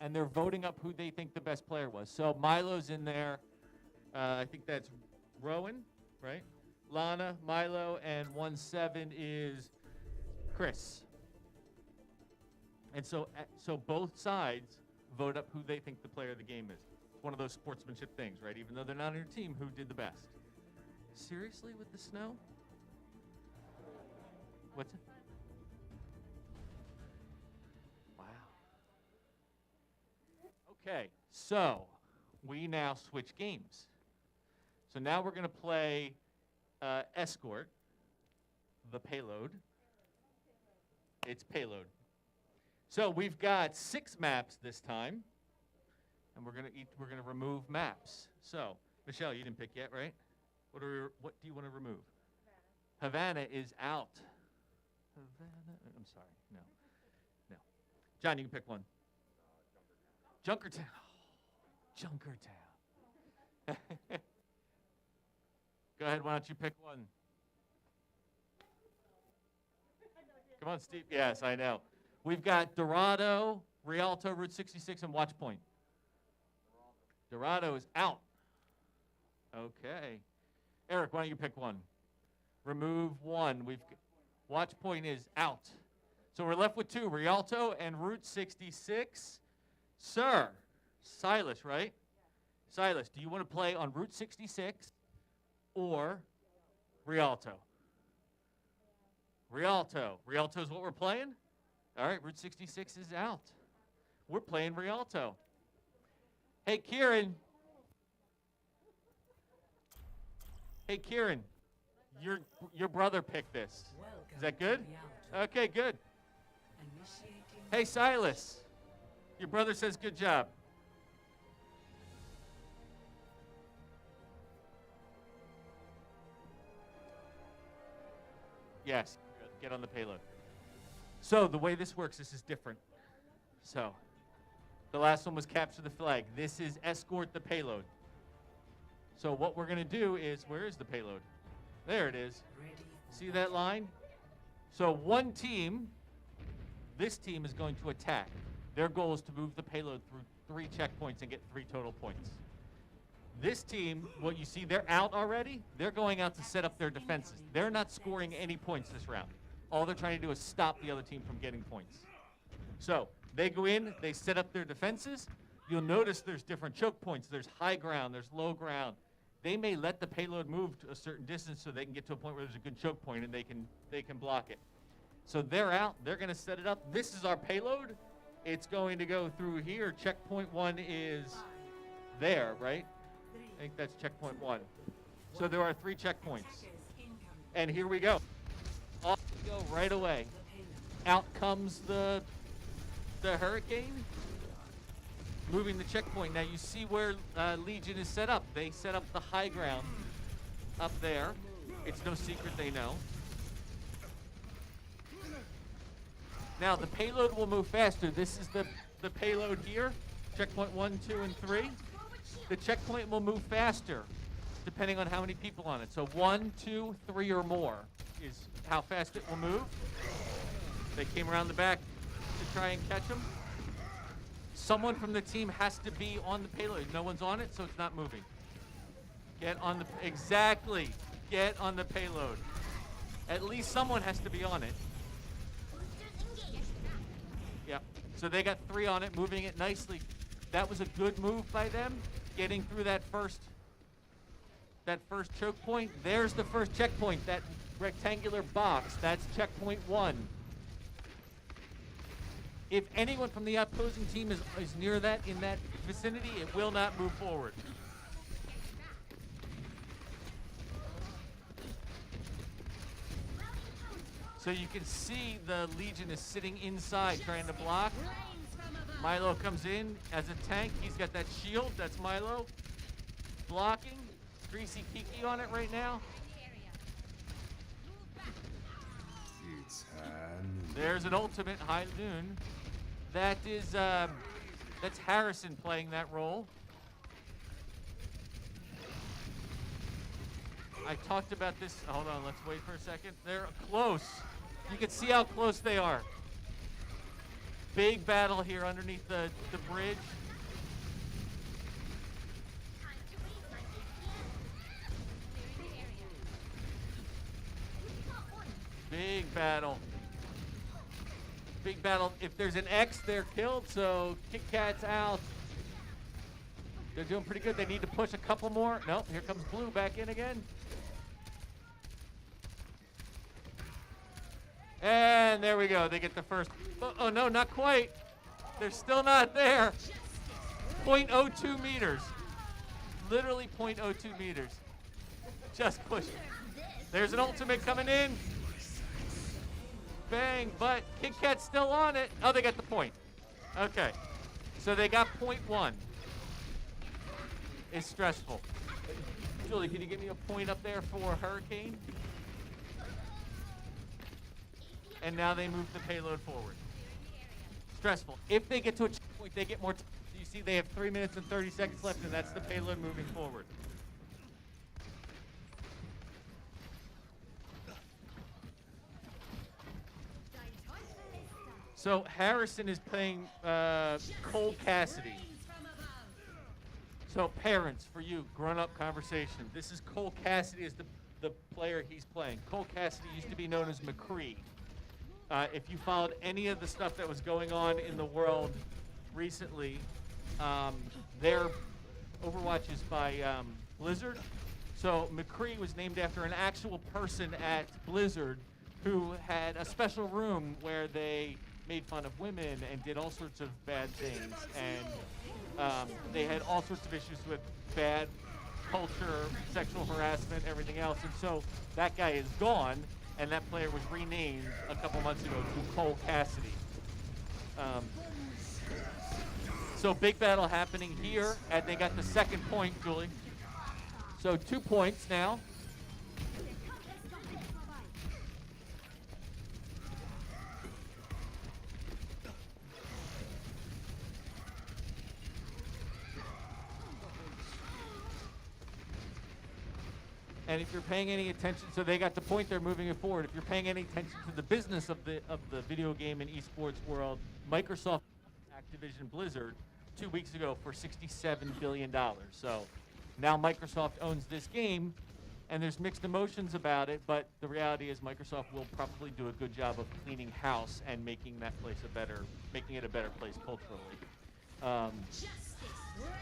and they're voting up who they think the best player was. So Milo's in there. I think that's Rowan, right? Lana, Milo, and 1-7 is Chris. And so both sides vote up who they think the player of the game is. It's one of those sportsmanship things, right? Even though they're not on your team, who did the best? Seriously, with the snow? What's it? Okay, so we now switch games. So now we're going to play Escort the Payload. It's Payload. So we've got 6 maps this time, and we're gonna remove maps. So Michelle, you didn't pick yet, right? What do you want to remove? Havana is out. Havana. I'm sorry. No. John, you can pick one. Junkertown. Junkertown. Go ahead. Why don't you pick one? Come on, Steve. Yes, I know. We've got Dorado, Rialto, Route 66, and Watch Point. Dorado is out. Okay. Eric, why don't you pick one? Remove one. Watch Point is out. So we're left with 2, Rialto and Route 66. Sir, Silas, right? Silas, do you want to play on Route 66 or Rialto? Rialto. Rialto is what we're playing? All right, Route 66 is out. We're playing Rialto. Hey, Kieran. Hey, Kieran. Your brother picked this. Is that good? Okay, good. Hey, Silas. Your brother says good job. Yes, get on the payload. So the way this works, this is different. So the last one was capture the flag. This is escort the payload. So what we're going to do is, where is the payload? There it is. See that line? So one team, this team is going to attack. Their goal is to move the payload through 3 checkpoints and get 3 total points. This team, what you see, they're out already. They're going out to set up their defenses. They're not scoring any points this round. All they're trying to do is stop the other team from getting points. So they go in, they set up their defenses. You'll notice there's different choke points. There's high ground, there's low ground. They may let the payload move to a certain distance so they can get to a point where there's a good choke point and they can block it. So they're out, they're gonna set it up. This is our payload. It's going to go through here. Checkpoint 1 is there, right? I think that's checkpoint 1. So there are 3 checkpoints. And here we go. Off we go right away. Out comes the Hurricane, moving the checkpoint. Now you see where Legion is set up. They set up the high ground up there. It's no secret they know. Now the payload will move faster. This is the payload here. Checkpoint 1, 2, and 3. The checkpoint will move faster depending on how many people on it. So 1, 2, 3 or more is how fast it will move. They came around the back to try and catch them. Someone from the team has to be on the payload. No one's on it, so it's not moving. Get on the, exactly, get on the payload. At least someone has to be on it. Yep, so they got 3 on it, moving it nicely. That was a good move by them, getting through that first choke point. There's the first checkpoint, that rectangular box. That's checkpoint 1. If anyone from the opposing team is near that, in that vicinity, it will not move forward. So you can see the Legion is sitting inside trying to block. Milo comes in as a tank. He's got that shield. That's Milo. Blocking. Greasy Kiki on it right now. There's an ultimate high noon. That is, that's Harrison playing that role. I talked about this. Hold on, let's wait for a second. They're close. You can see how close they are. Big battle here underneath the bridge. Big battle. Big battle. If there's an X, they're killed, so Kit Kat's out. They're doing pretty good. They need to push a couple more. Nope, here comes Blue back in again. And there we go. They get the first. Oh, no, not quite. They're still not there. .02 meters. Literally .02 meters. Just push it. There's an ultimate coming in. Bang, but Kit Kat's still on it. Oh, they got the point. Okay. So they got .1. It's stressful. Julie, can you give me a point up there for Hurricane? And now they move the payload forward. Stressful. If they get to a checkpoint, they get more time. You see they have 3 minutes and 30 seconds left, and that's the payload moving forward. So Harrison is playing Cole Cassidy. So parents, for you, grown-up conversation. This is Cole Cassidy is the player he's playing. Cole Cassidy used to be known as McCree. If you followed any of the stuff that was going on in the world recently, their Overwatch is by Blizzard. So McCree was named after an actual person at Blizzard who had a special room where they made fun of women and did all sorts of bad things. And they had all sorts of issues with bad culture, sexual harassment, everything else. And so that guy is gone, and that player was renamed a couple months ago to Cole Cassidy. So big battle happening here, and they got the second point, Julie. So 2 points now. And if you're paying any attention, so they got the point, they're moving it forward. If you're paying any attention to the business of the video game and esports world, Microsoft, Activision, Blizzard, 2 weeks ago for $67 billion. So now Microsoft owns this game, and there's mixed emotions about it, but the reality is Microsoft will probably do a good job of cleaning house and making that place making it a better place culturally.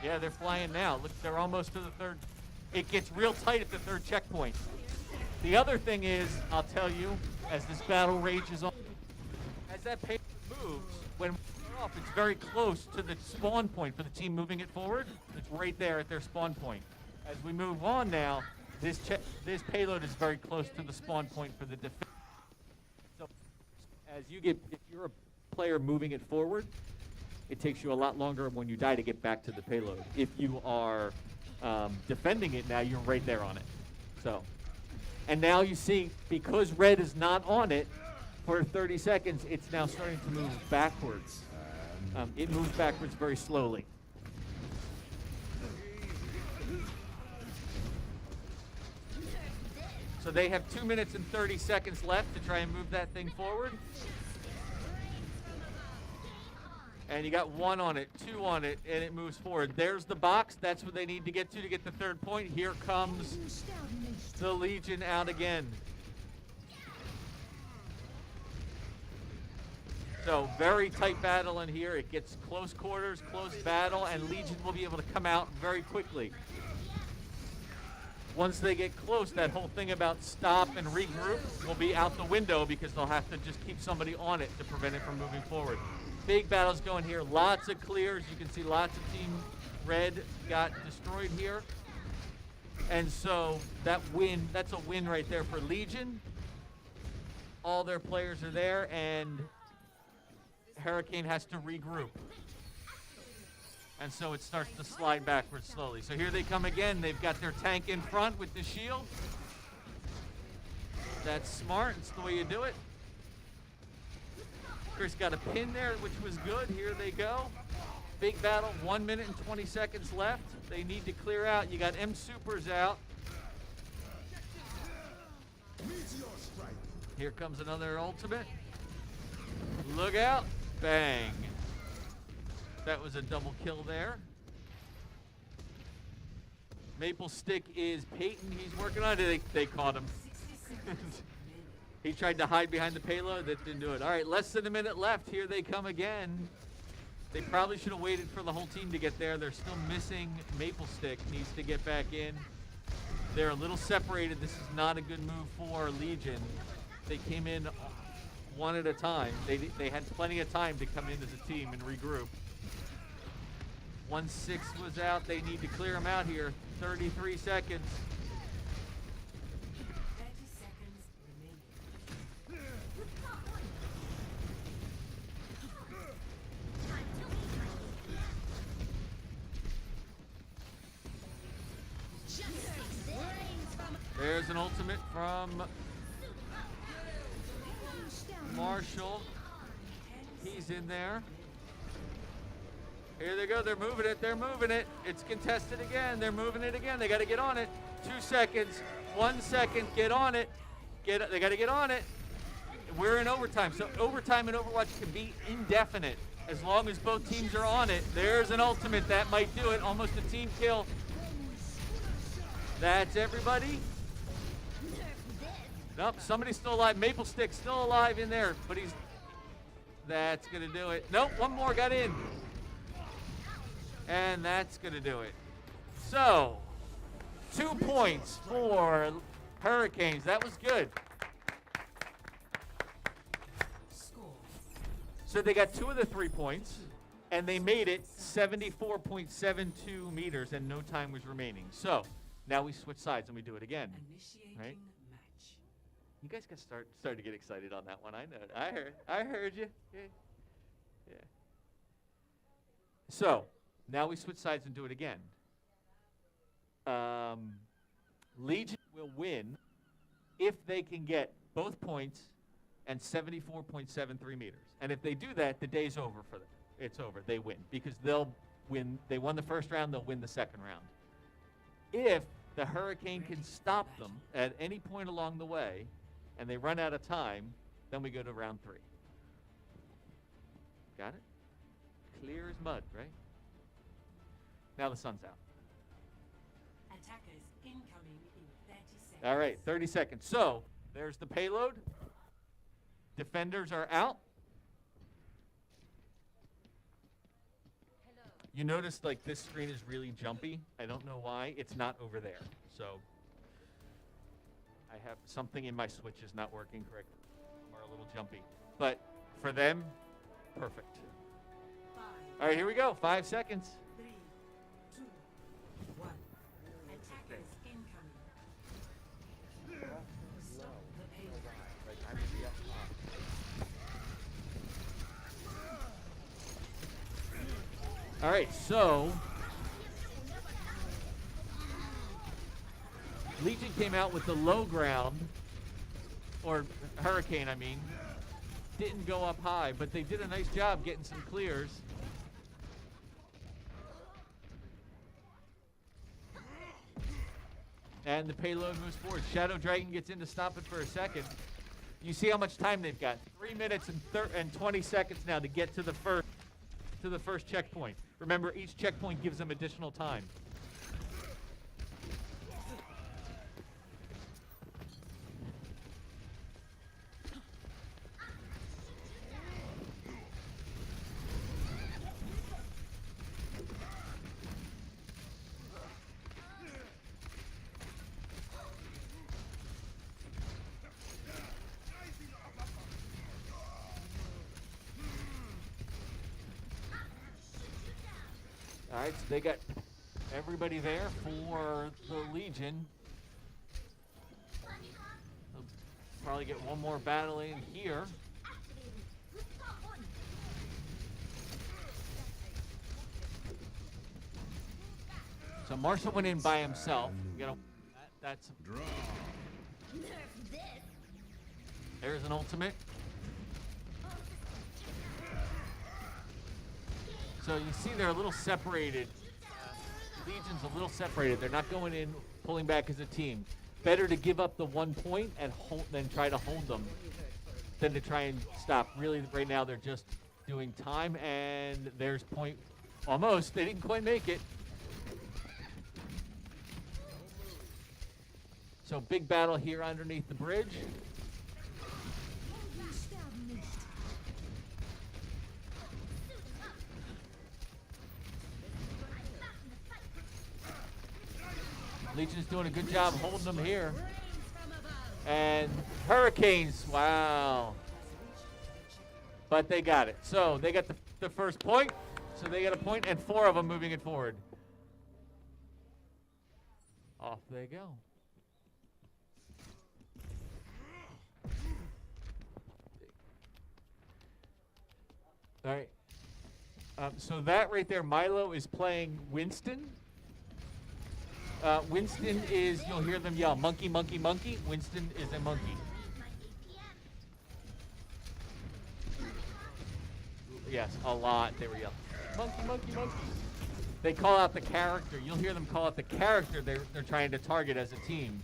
Yeah, they're flying now. Look, they're almost to the third. It gets real tight at the third checkpoint. The other thing is, I'll tell you, as this battle rages on, as that payload moves, when we're off, it's very close to the spawn point for the team moving it forward. It's right there at their spawn point. As we move on now, this this payload is very close to the spawn point for the defense. So, if you're a player moving it forward, it takes you a lot longer when you die to get back to the payload. If you are defending it now, you're right there on it. So, and now you see, because red is not on it for 30 seconds, it's now starting to move backwards. It moves backwards very slowly. So they have 2 minutes and 30 seconds left to try and move that thing forward. And you got 1 on it, 2 on it, and it moves forward. There's the box. That's what they need to get the third point. Here comes the Legion out again. So very tight battle in here. It gets close quarters, close battle, and Legion will be able to come out very quickly. Once they get close, that whole thing about stop and regroup will be out the window because they'll have to just keep somebody on it to prevent it from moving forward. Big battles going here. Lots of clears. You can see lots of Team Red got destroyed here. And so that's a win right there for Legion. All their players are there, and Hurricane has to regroup. And so it starts to slide backwards slowly. So here they come again. They've got their tank in front with the shield. That's smart. It's the way you do it. Chris got a pin there, which was good. Here they go. Big battle, 1 minute and 20 seconds left. They need to clear out. You got M Supers out. Here comes another ultimate. Look out. Bang. That was a double kill there. Maple Stick is Peyton. He's working on it. They caught him. He tried to hide behind the payload. That didn't do it. All right, less than a minute left. Here they come again. They probably should have waited for the whole team to get there. They're still missing Maple Stick. Needs to get back in. They're a little separated. This is not a good move for Legion. They came in one at a time. They had plenty of time to come in as a team and regroup. 1-6 was out. They need to clear him out here. 33 seconds. 30 seconds remaining. There's an ultimate from Marshall. He's in there. Here they go. They're moving it. They're moving it. It's contested again. They're moving it again. They got to get on it. 2 seconds. 1 second. Get on it. They got to get on it. We're in overtime. So overtime in Overwatch can be indefinite as long as both teams are on it. There's an ultimate. That might do it. Almost a team kill. That's everybody. Nope, somebody's still alive. Maple Stick's still alive in there, but that's gonna do it. Nope, one more got in. And that's gonna do it. So, 2 points for Hurricanes. That was good. Score. So they got 2 of the 3 points, and they made it 74.72 meters, and no time was remaining. So, now we switch sides and we do it again. Initiating Right. match. You guys got started to get excited on that one. I know. I heard you. Yeah. So now we switch sides and do it again. Legion will win if they can get both points and 74.73 meters. And if they do that, the day's over for them. It's over. They win because they'll win. They won the first round. They'll win the second round. If the Hurricane can stop them at any point along the way, and they run out of time, then we go to round 3. Got it? Clear as mud, right? Now the sun's out. Attackers incoming in 30 seconds. All right, 30 seconds. So there's the payload. Defenders are out. You notice like this screen is really jumpy. I don't know why. It's not over there. So I have something in my switch is not working correctly or a little jumpy. But for them, perfect. 5, All right, here we go. 5 seconds. 3, 2, 1. Attackers incoming. Stop the payload. All right, so Legion came out with the low ground, or Hurricane, I mean. Didn't go up high, but they did a nice job getting some clears. And the payload moves forward. Shadow Dragon gets in to stop it for a second. You see how much time they've got. 3 minutes and 20 seconds now to get to the first checkpoint. Remember, each checkpoint gives them additional time. All right, so they got everybody there for the Legion. They'll probably get one more battle in here. So Marshall went in by himself. That's Draw. there's an ultimate. So you see they're a little separated. Legion's a little separated. They're not going in, pulling back as a team. Better to give up the 1 point and than try to hold them than to try and stop. Really, right now they're just doing time, and there's point almost. They didn't quite make it. So big battle here underneath the bridge. Sterben nicht. Legion's doing a good job holding them here. Rains from above. And Hurricanes, wow. But they got it. So they got the first point. So they get a point, and 4 of them moving it forward. Off they go. All right. So that right there, Milo is playing Winston. Winston is, you'll hear them yell, monkey, monkey, monkey. Winston is a monkey. Yes, a lot. They were yelling, monkey, monkey, monkey. They call out the character. You'll hear them call out the character they're trying to target as a team.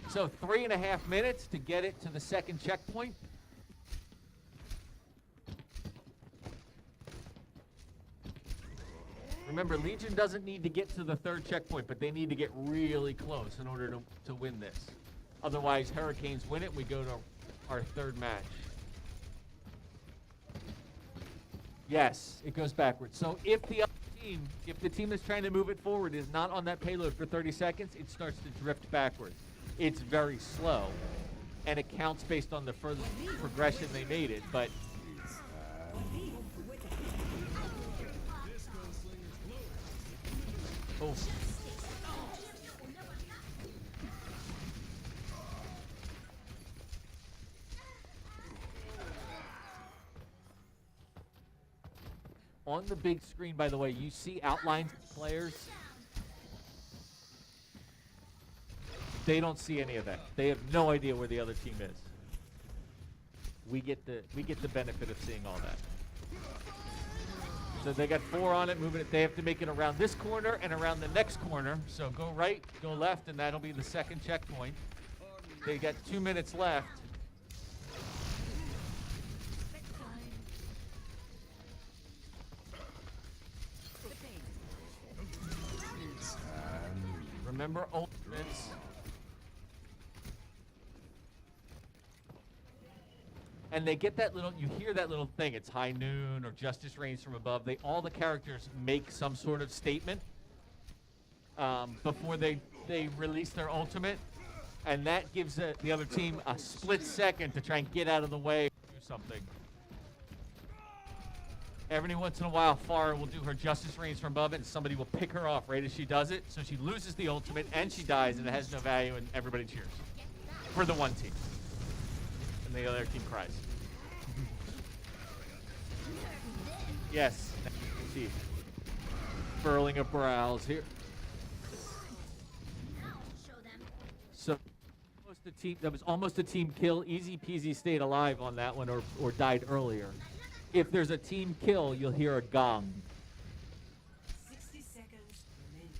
So 3.5 minutes to get it to the second checkpoint. Remember, Legion doesn't need to get to the 3rd checkpoint, but they need to get really close in order to win this. Otherwise, Hurricanes win it, we go to our 3rd match. Yes, it goes backwards. So if the other team, if the team that's trying to move it forward is not on that payload for 30 seconds, it starts to drift backwards. It's very slow, and it counts based on the further progression they made it, but oh. On the big screen, by the way, you see outlines of players. They don't see any of that. They have no idea where the other team is. We get the benefit of seeing all that. So they got 4 on it, moving it. They have to make it around this corner and around the next corner. So go right, go left, and that'll be the second checkpoint. They got 2 minutes left. Remember ultimates. And they get that little, you hear that little thing, it's high noon or justice reigns from above. All the characters make some sort of statement before they release their ultimate. And that gives the other team a split second to try and get out of the way or do something. Every once in a while, Farah will do her justice reigns from above, and somebody will pick her off right as she does it. So she loses the ultimate, and she dies, and it has no value, and everybody cheers. For the one team. And the other team cries. Yes. See. Furling of brows here. So that was almost a team kill. Easy peasy stayed alive on that one or died earlier. If there's a team kill, you'll hear a gong. 60 seconds remaining.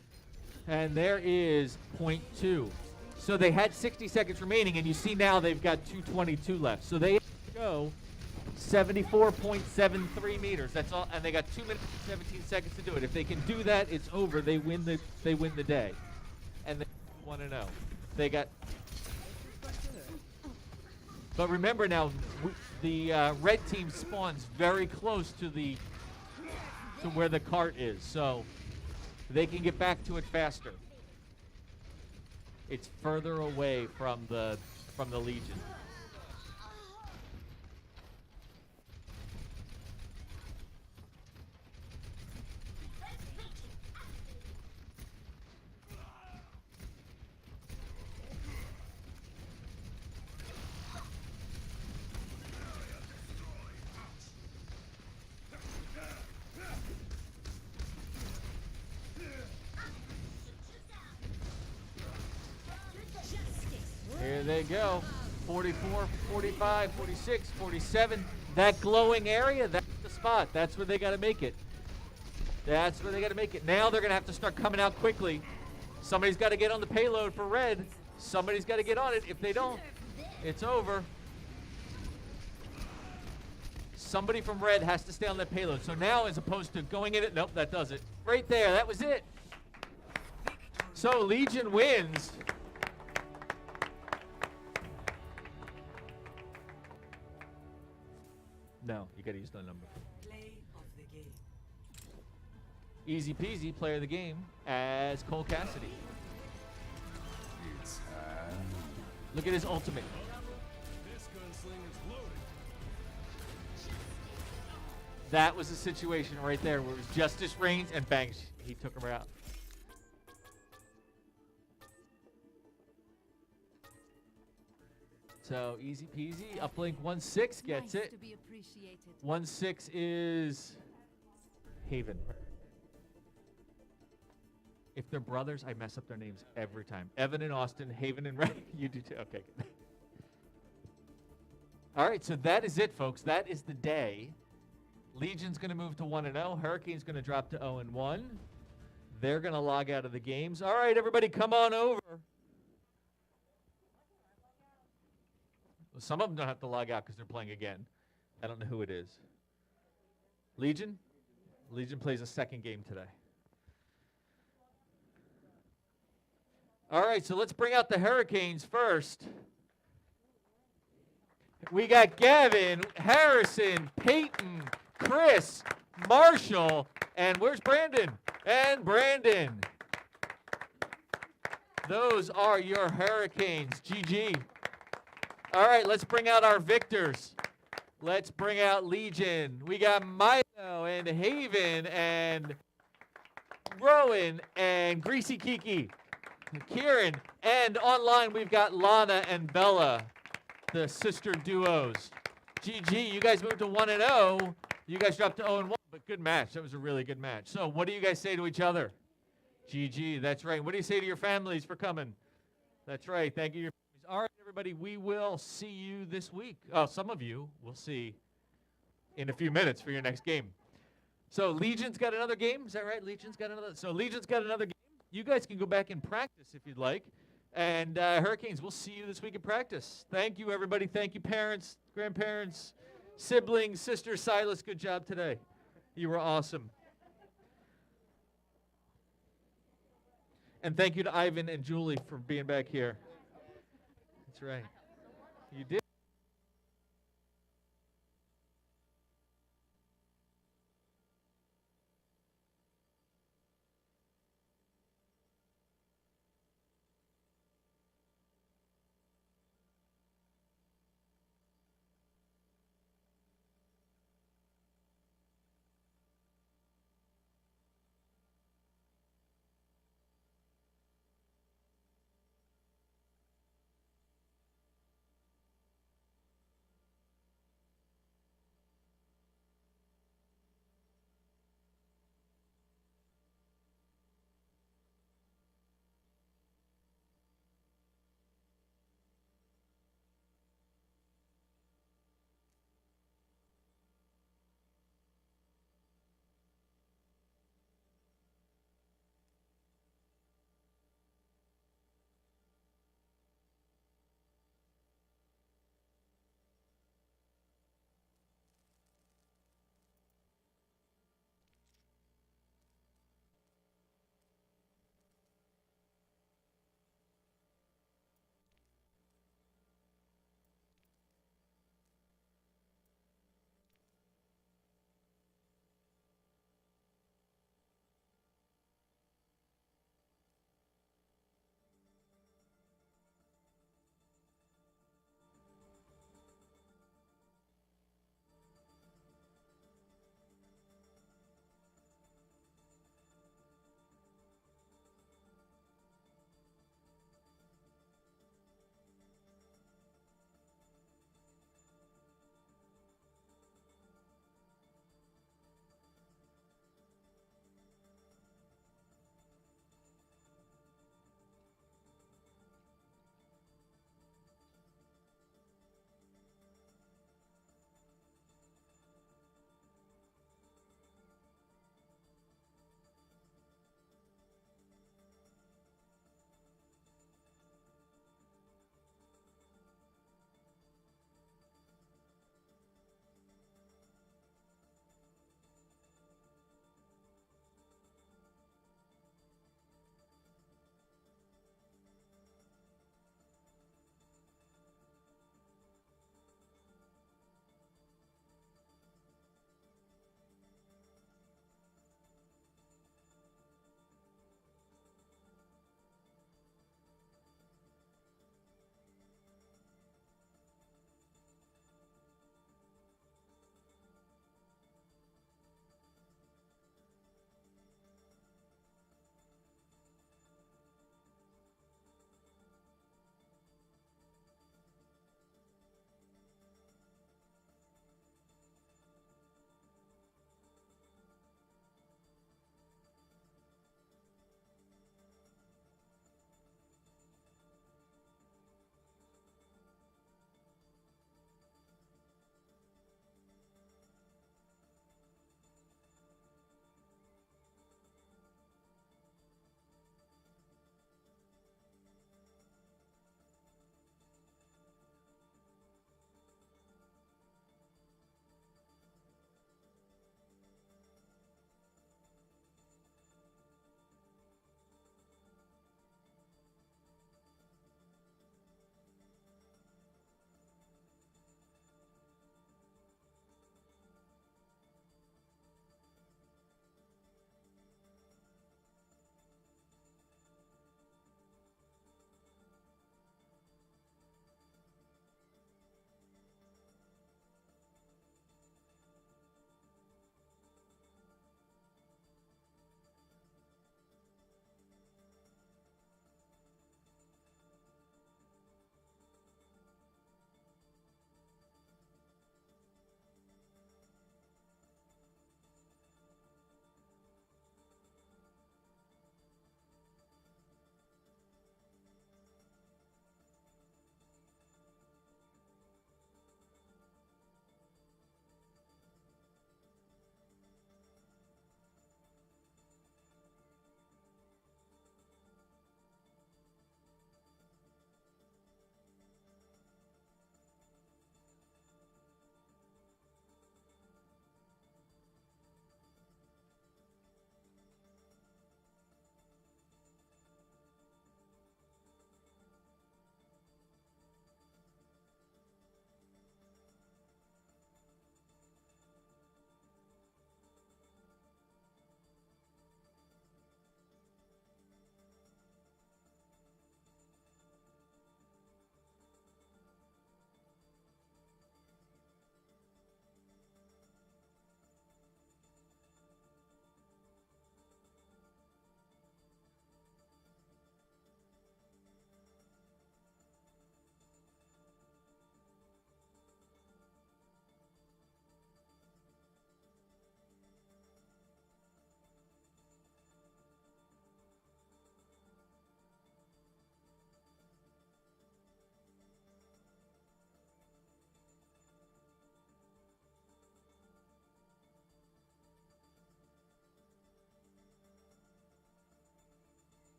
And there is .2. So they had 60 seconds remaining, and you see now they've got 2:22 left. So they go 74.73 meters. That's all, and they got 2 minutes and 17 seconds to do it. If they can do that, it's over. They win the day, and they 1-0. They got. But remember now, the red team spawns very close to where the cart is, so they can get back to it faster. It's further away from the Legion. Here they go. 44, 45, 46, 47. That glowing area, that's the spot. That's where they got to make it. That's where they got to make it. Now they're going to have to start coming out quickly. Somebody's got to get on the payload for red. Somebody's got to get on it. If they don't, it's over. Somebody from red has to stay on that payload. So now, as opposed to going in it, nope, that does it. Right there, that was it. So Legion wins. No, you gotta use the number. Play of the game. Easy peasy, player of the game as Cole Cassidy. Look at his ultimate. This gunslinger's loaded. That was a situation right there where it was Justice Reigns and bang, he took her out. So easy peasy. Uplink 1-6 gets Nice it. to be appreciated. 1-6 is Haven. If they're brothers, I mess up their names every time. Evan and Austin, Haven and Ray. You do too. Okay. Good. All right, so that is it, folks. That is the day. Legion's going to move to 1-0. Hurricane's going to drop to 0-1. They're going to log out of the games. All right, everybody, come on over. Well, some of them don't have to log out because they're playing again. I don't know who it is. Legion? Legion plays a second game today. All right, so let's bring out the Hurricanes first. We got Gavin, Harrison, Peyton, Chris, Marshall, and where's Brandon? And Brandon. Those are your Hurricanes. GG. All right, let's bring out our victors. Let's bring out Legion. We got Milo and Haven and Rowan and Greasy Kiki, Kieran, and online we've got Lana and Bella, the sister duos. GG, you guys moved to 1-0. You guys dropped to 0-1, but good match. That was a really good match. So what do you guys say to each other? GG, that's right. What do you say to your families for coming? That's right. Thank you. All right, everybody, we will see you this week. Oh, some of you we'll see in a few minutes for your next game. So Legion's got another game. Is that right? Legion's got another. So Legion's got another game. You guys can go back and practice if you'd like. And Hurricanes, we'll see you this week in practice. Thank you, everybody. Thank you, parents, grandparents, siblings, sisters. Silas, good job today. You were awesome. And thank you to Ivan and Julie for being back here. That's right. You did.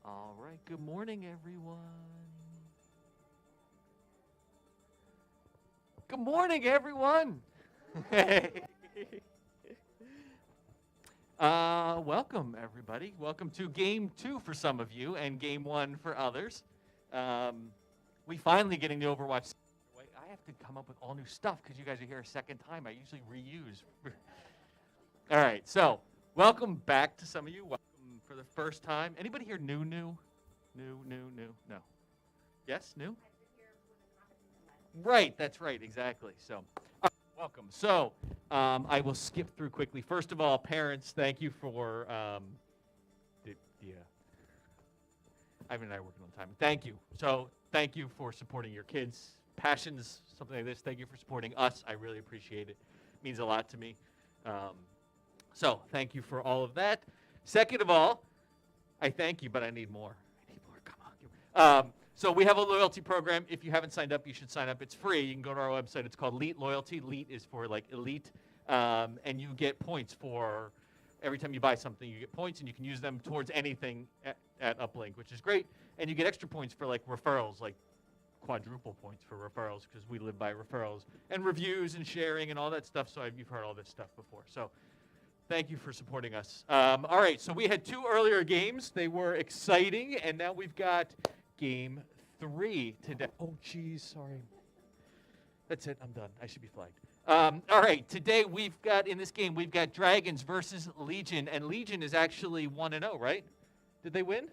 All right. Good morning, everyone. Good morning, everyone. Welcome, everybody. Welcome to Game 2 for some of you and Game 1 for others. We finally getting the Overwatch. Wait, I have to come up with all new stuff because you guys are here a second time. I usually reuse. All right, so welcome back to some of you. Welcome for the first time. Anybody here new? No. Yes, new? Right, that's right, exactly. So, welcome. So, I will skip through quickly. First of all, parents, thank you for Ivan and I are working on time. Thank you. So, thank you for supporting your kids' passions, something like this. Thank you for supporting us. I really appreciate it. It means a lot to me. So, thank you for all of that. Second of all, I thank you, but I need more. Come on. So we have a loyalty program. If you haven't signed up, you should sign up. It's free. You can go to our website. It's called Elite Loyalty. Elite is for like elite, and you get points for every time you buy something. You get points, and you can use them towards anything at Uplink, which is great. And you get extra points for like referrals, like quadruple points for referrals, because we live by referrals and reviews and sharing and all that stuff. So you've heard all this stuff before. So thank you for supporting us. All right, so we had 2 earlier games. They were exciting, and now we've got Game 3 today. Oh, geez, sorry. That's it. I'm done. I should be flagged. All right, today in this game, we've got Dragons versus Legion, and Legion is actually 1-0, right? Did they win?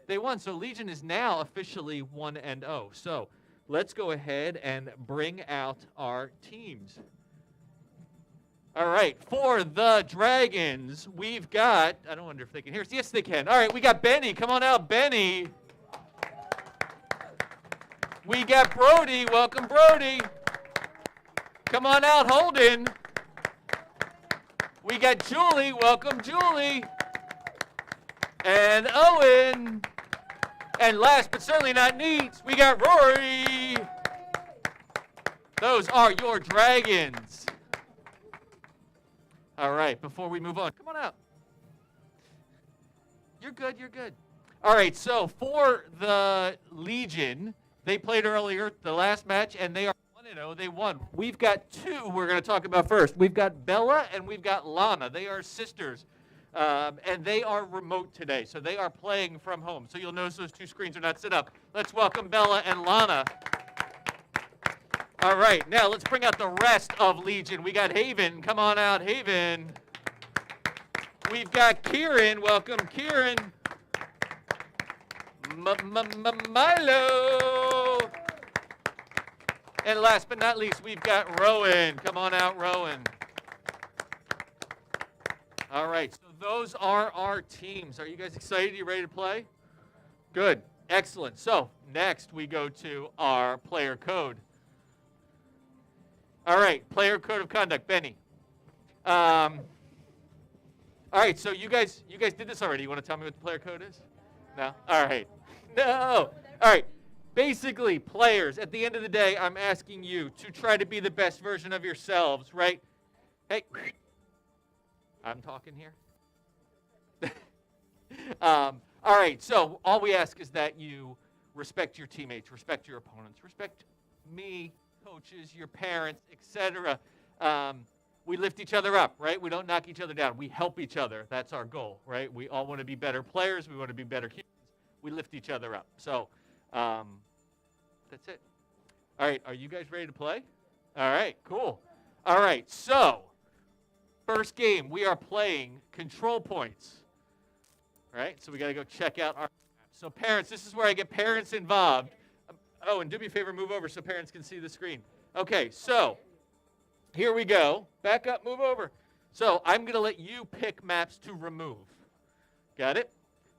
They won, so Legion is now officially 1-0. So let's go ahead and bring out our teams. All right, for the Dragons, we've got, I don't wonder if they can hear us. Yes, they can. All right, we got Benny. Come on out, Benny. We got Brody. Welcome, Brody. Come on out, Holden. We got Julie. Welcome, Julie. And Owen. And last but certainly not least, we got Rory. Those are your Dragons. All right, before we move on, come on out. You're good, you're good. All right, so for the Legion, they played earlier, the last match, and they are 1-0. They won. We've got 2 we're going to talk about first. We've got Bella and we've got Lana. They are sisters, and they are remote today, so they are playing from home. So you'll notice those 2 screens are not set up. Let's welcome Bella and Lana. All right, now let's bring out the rest of Legion. We got Haven. Come on out, Haven. We've got Kieran. Welcome, Kieran. Milo. And last but not least, we've got Rowan. Come on out, Rowan. All right, so those are our teams. Are you guys excited? You ready to play? Good. Excellent. So next we go to our player code. All right, player code of conduct, Benny. All right, so you guys did this already. You want to tell me what the player code is? No? All right. No. All right. Basically, players, at the end of the day, I'm asking you to try to be the best version of yourselves, right? Hey, I'm talking here. All right, so all we ask is that you respect your teammates, respect your opponents, respect me, coaches, your parents, etc. We lift each other up, right? We don't knock each other down. We help each other. That's our goal, right? We all want to be better players. We want to be better humans. We lift each other up. So that's it. All right, are you guys ready to play? All right, cool. All right, so first game, we are playing control points. All right, so we got to go check out our. So parents, this is where I get parents involved. Oh, and do me a favor, move over so parents can see the screen. Okay, so here we go. Back up, move over. So I'm going to let you pick maps to remove. Got it?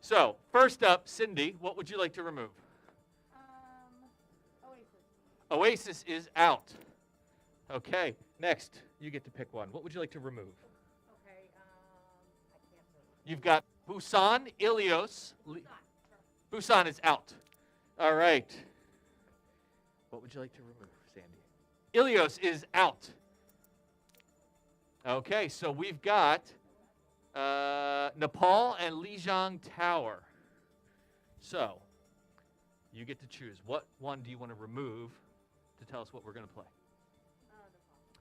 So first up, Cindy, what would you like to remove? Oasis. Oasis is out. Okay, next, you get to pick one. What would you like to remove? Okay, I can't remember. You've got Busan, Ilios. Busan is out. All right. What would you like to remove, Sandy? Ilios is out. Okay, so we've got Nepal and Lijiang Tower. So, you get to choose. What one do you want to remove to tell us what we're going to play?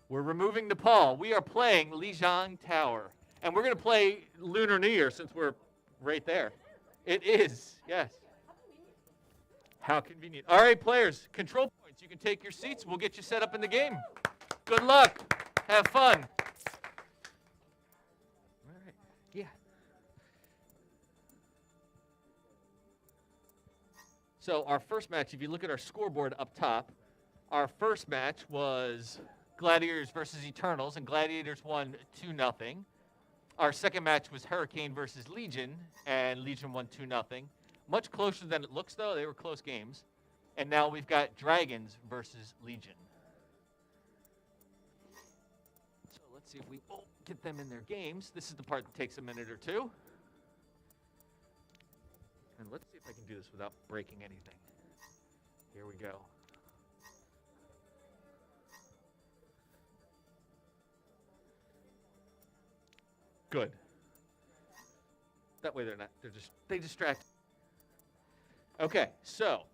We're removing Nepal. We are playing Lijiang Tower. And we're going to play Lunar New Year since we're right there. It is, yes. How convenient. All right, players, control points. You can take your seats. We'll get you set up in the game. Good luck. Have fun. All right. Yeah. So our first match, if you look at our scoreboard up top, our first match was Gladiators versus Eternals, and Gladiators won 2-0. Our second match was Hurricane versus Legion, and Legion won 2-0. Much closer than it looks, though. They were close games. And now we've got Dragons versus Legion. So let's see if we get them in their games. This is the part that takes a minute or two. And let's see if I can do this without breaking anything. Here we go. Good. That way they distract. Okay, so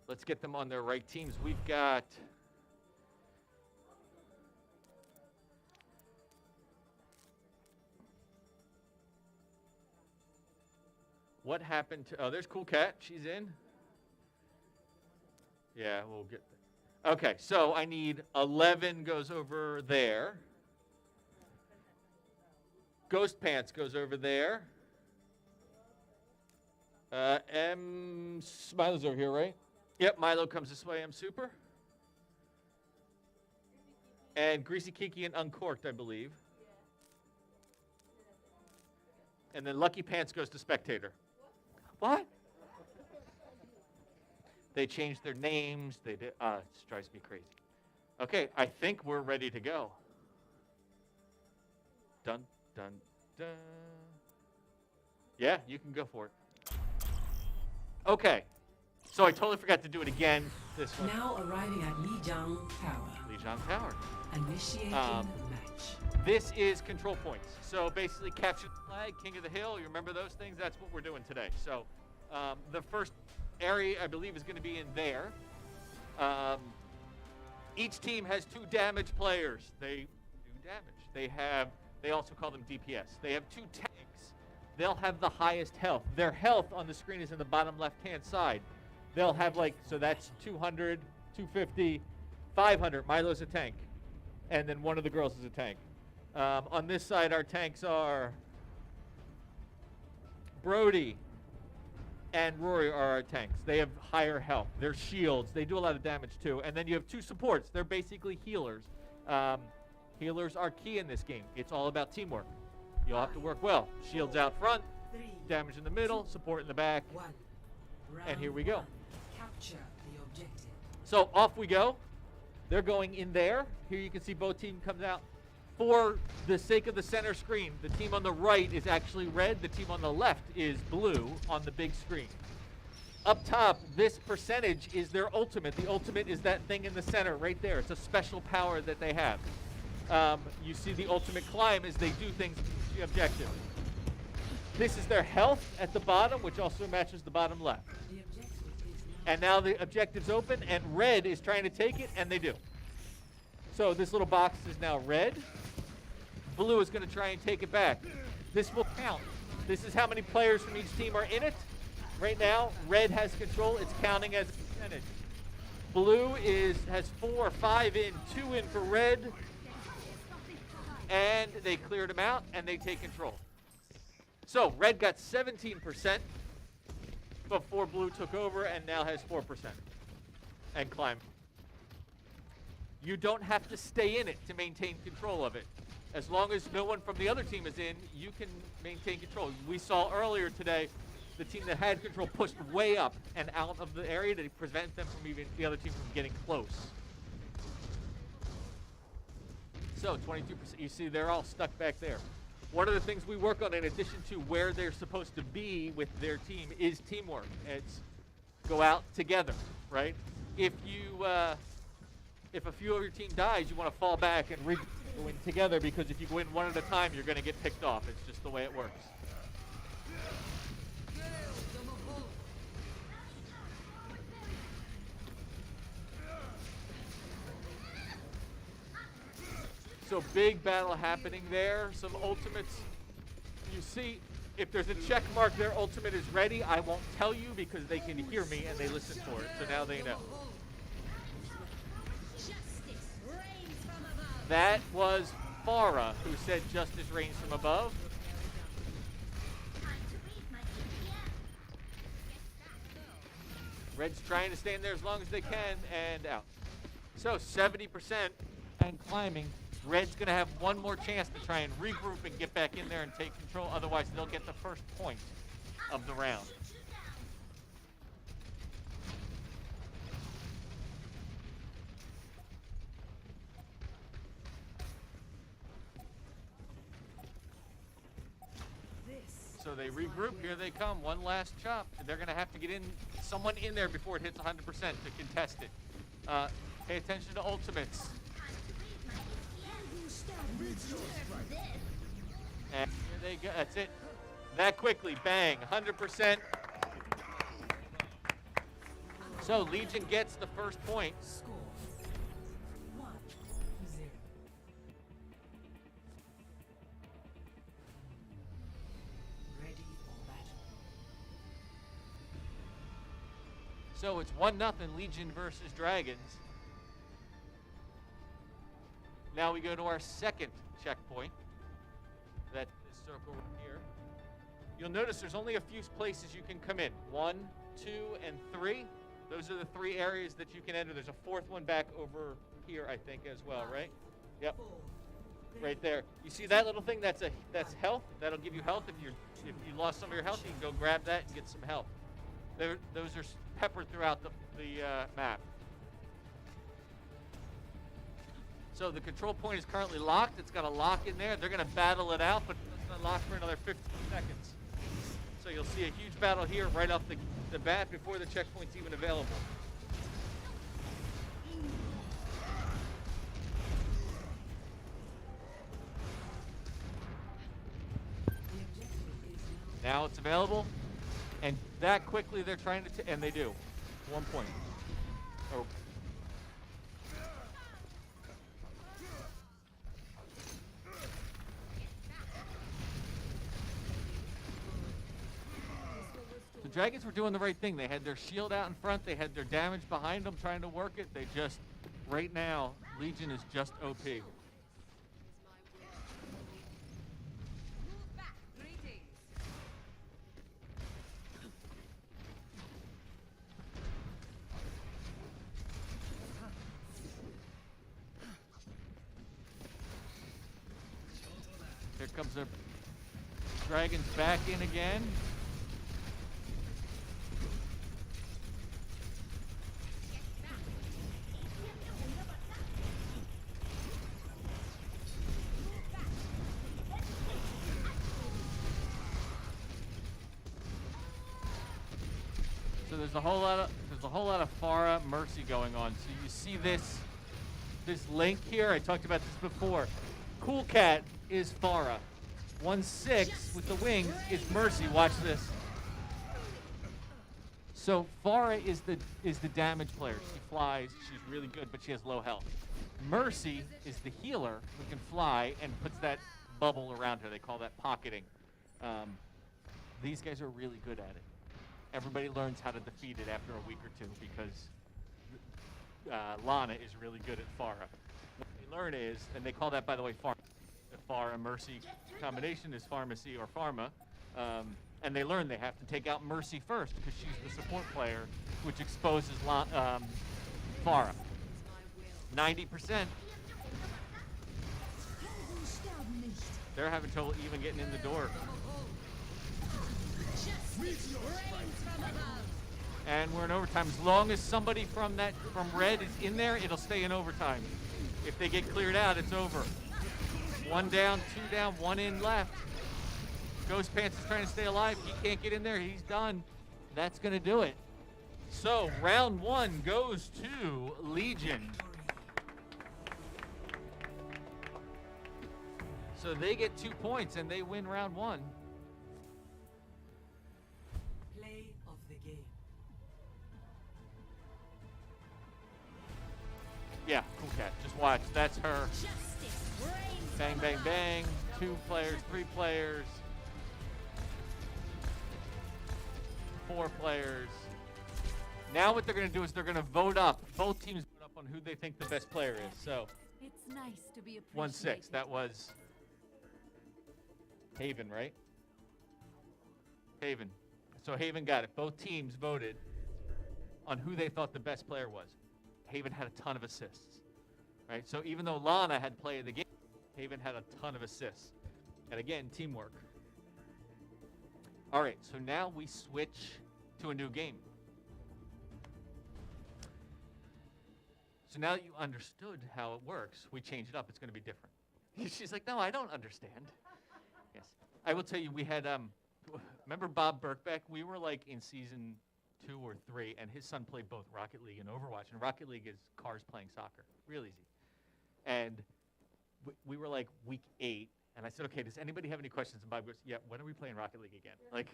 let's get them on their right teams. We've got what happened to, there's Cool Cat. She's in. Yeah, we'll get there. Okay, so I need 11 goes over there. Ghost Pants goes over there. Milo's over here, right? Yep, Milo comes this way. I'm Super. And Greasy Kiki and Uncorked, I believe. And then Lucky Pants goes to Spectator. What? They changed their names. They did. It drives me crazy. Okay, I think we're ready to go. Done. Dun, dun. Yeah, you can go for it. Okay, so I totally forgot to do it again. This one. Now arriving at Lijiang Tower. Lijiang Tower. Initiating match. This is control points. So basically capture the flag, King of the Hill. You remember those things? That's what we're doing today. So the first area, I believe, is going to be in there. Each team has 2 damage players. They do damage. They also call them DPS. They have 2 tanks. They'll have the highest health. Their health on the screen is in the bottom left-hand side. They'll have so that's 200, 250, 500. Milo's a tank. And then one of the girls is a tank. On this side, our tanks are Brody and Rory are our tanks. They have higher health. They're shields. They do a lot of damage, too. And then you have 2 supports. They're basically healers. Healers are key in this game. It's all about teamwork. You'll have to work well. Shields out front, damage in the middle, support in the back. And here we go. Capture the objective. So off we go. They're going in there. Here you can see both teams comes out. For the sake of the center screen, the team on the right is actually red. The team on the left is blue on the big screen. Up top, this percentage is their ultimate. The ultimate is that thing in the center right there. It's a special power that they have. You see the ultimate climb as they do things to the objective. This is their health at the bottom, which also matches the bottom left. The objective is And now the objective's open, and red is trying to take it, and they do. So this little box is now red. Blue is going to try and take it back. This will count. This is how many players from each team are in it. Right now, red has control. It's counting as a percentage. Blue has 4 or 5 in, 2 in for red. And they cleared them out, and they take control. So red got 17% before blue took over, and now has 4% and climbed. You don't have to stay in it to maintain control of it. As long as no one from the other team is in, you can maintain control. We saw earlier today, the team that had control pushed way up and out of the area to prevent them from even the other team from getting close. So 22%, you see they're all stuck back there. One of the things we work on in addition to where they're supposed to be with their team is teamwork. It's go out together, right? If a few of your team dies, you want to fall back and go in together, because if you go in one at a time, you're going to get picked off. It's just the way it works. So big battle happening there. Some ultimates. You see, if there's a check mark, their ultimate is ready. I won't tell you because they can hear me and they listen for it. So now they know. That was Farah who said justice reigns from above. Red's trying to stay in there as long as they can and out. So 70% and climbing. Red's going to have one more chance to try and regroup and get back in there and take control. Otherwise, they'll get the first point of the round. So they regroup. Here they come. One last chop. They're going to have to get in someone in there before it hits 100% to contest it. Pay attention to ultimates. And here they go. That's it. That quickly. Bang. 100%. So Legion gets the first point. Score 1-0. Ready for battle. So it's 1-0 Legion versus Dragons. Now we go to our second checkpoint. That's this circle right here. You'll notice there's only a few places you can come in. 1, 2, and 3. Those are the 3 areas that you can enter. There's a 4th one back over here, I think, as well, right? Yep. Right there. You see that little thing? That's health. That'll give you health. If you lost some of your health, you can go grab that and get some health. Those are peppered throughout the map. So the control point is currently locked. It's got a lock in there. They're going to battle it out, but it's not locked for another 15 seconds. So you'll see a huge battle here right off the bat before the checkpoint's even available. Now it's available, and that quickly they're trying to, and they do. 1 point. Oh. The Dragons were doing the right thing. They had their shield out in front. They had their damage behind them trying to work it. They just, right now, Legion is just OP. Here comes the Dragons back in again. So there's a whole lot of Farah Mercy going on. So you see this link here. I talked about this before. Cool Cat is Farah. 1/6 with the wings is Mercy. Watch this. So Farah is the damage player. She flies. She's really good, but she has low health. Mercy is the healer who can fly and puts that bubble around her. They call that pocketing. These guys are really good at it. Everybody learns how to defeat it after a week or two because Lana is really good at Farah. What they learn is, and they call that, by the way, Farah. The Farah Mercy combination is pharmacy or pharma. And they learn they have to take out Mercy first because she's the support player, which exposes Farah. 90%. They're having trouble even getting in the door. And we're in overtime. As long as somebody from red is in there, it'll stay in overtime. If they get cleared out, it's over. 1 down, 2 down, 1 in left. Ghost Pants is trying to stay alive. He can't get in there. He's done. That's going to do it. So round 1 goes to Legion. So they get 2 points and they win round 1. Play of the game. Yeah, cool cat. Just watch. That's her. Justice reigns Bang, bang, bang. 2 players, 3 players. 4 players. Now what they're going to do is they're going to vote up. Both teams vote up on who they think the best player is. So It's nice to be 1-6. That was Haven, right? Haven. So Haven got it. Both teams voted on who they thought the best player was. Haven had a ton of assists, right? So even though Lana had play of the game, Haven had a ton of assists. And again, teamwork. All right, so now we switch to a new game. So now that you understood how it works, we changed it up. It's going to be different. She's like, no, I don't understand. Yes. I will tell you, we had, remember Bob Birkbeck? We were like in season 2 or 3, and his son played both Rocket League and Overwatch. And Rocket League is cars playing soccer. Real easy. And we were like week 8, and I said, okay, does anybody have any questions? And Bob goes, yeah, when are we playing Rocket League again? Like,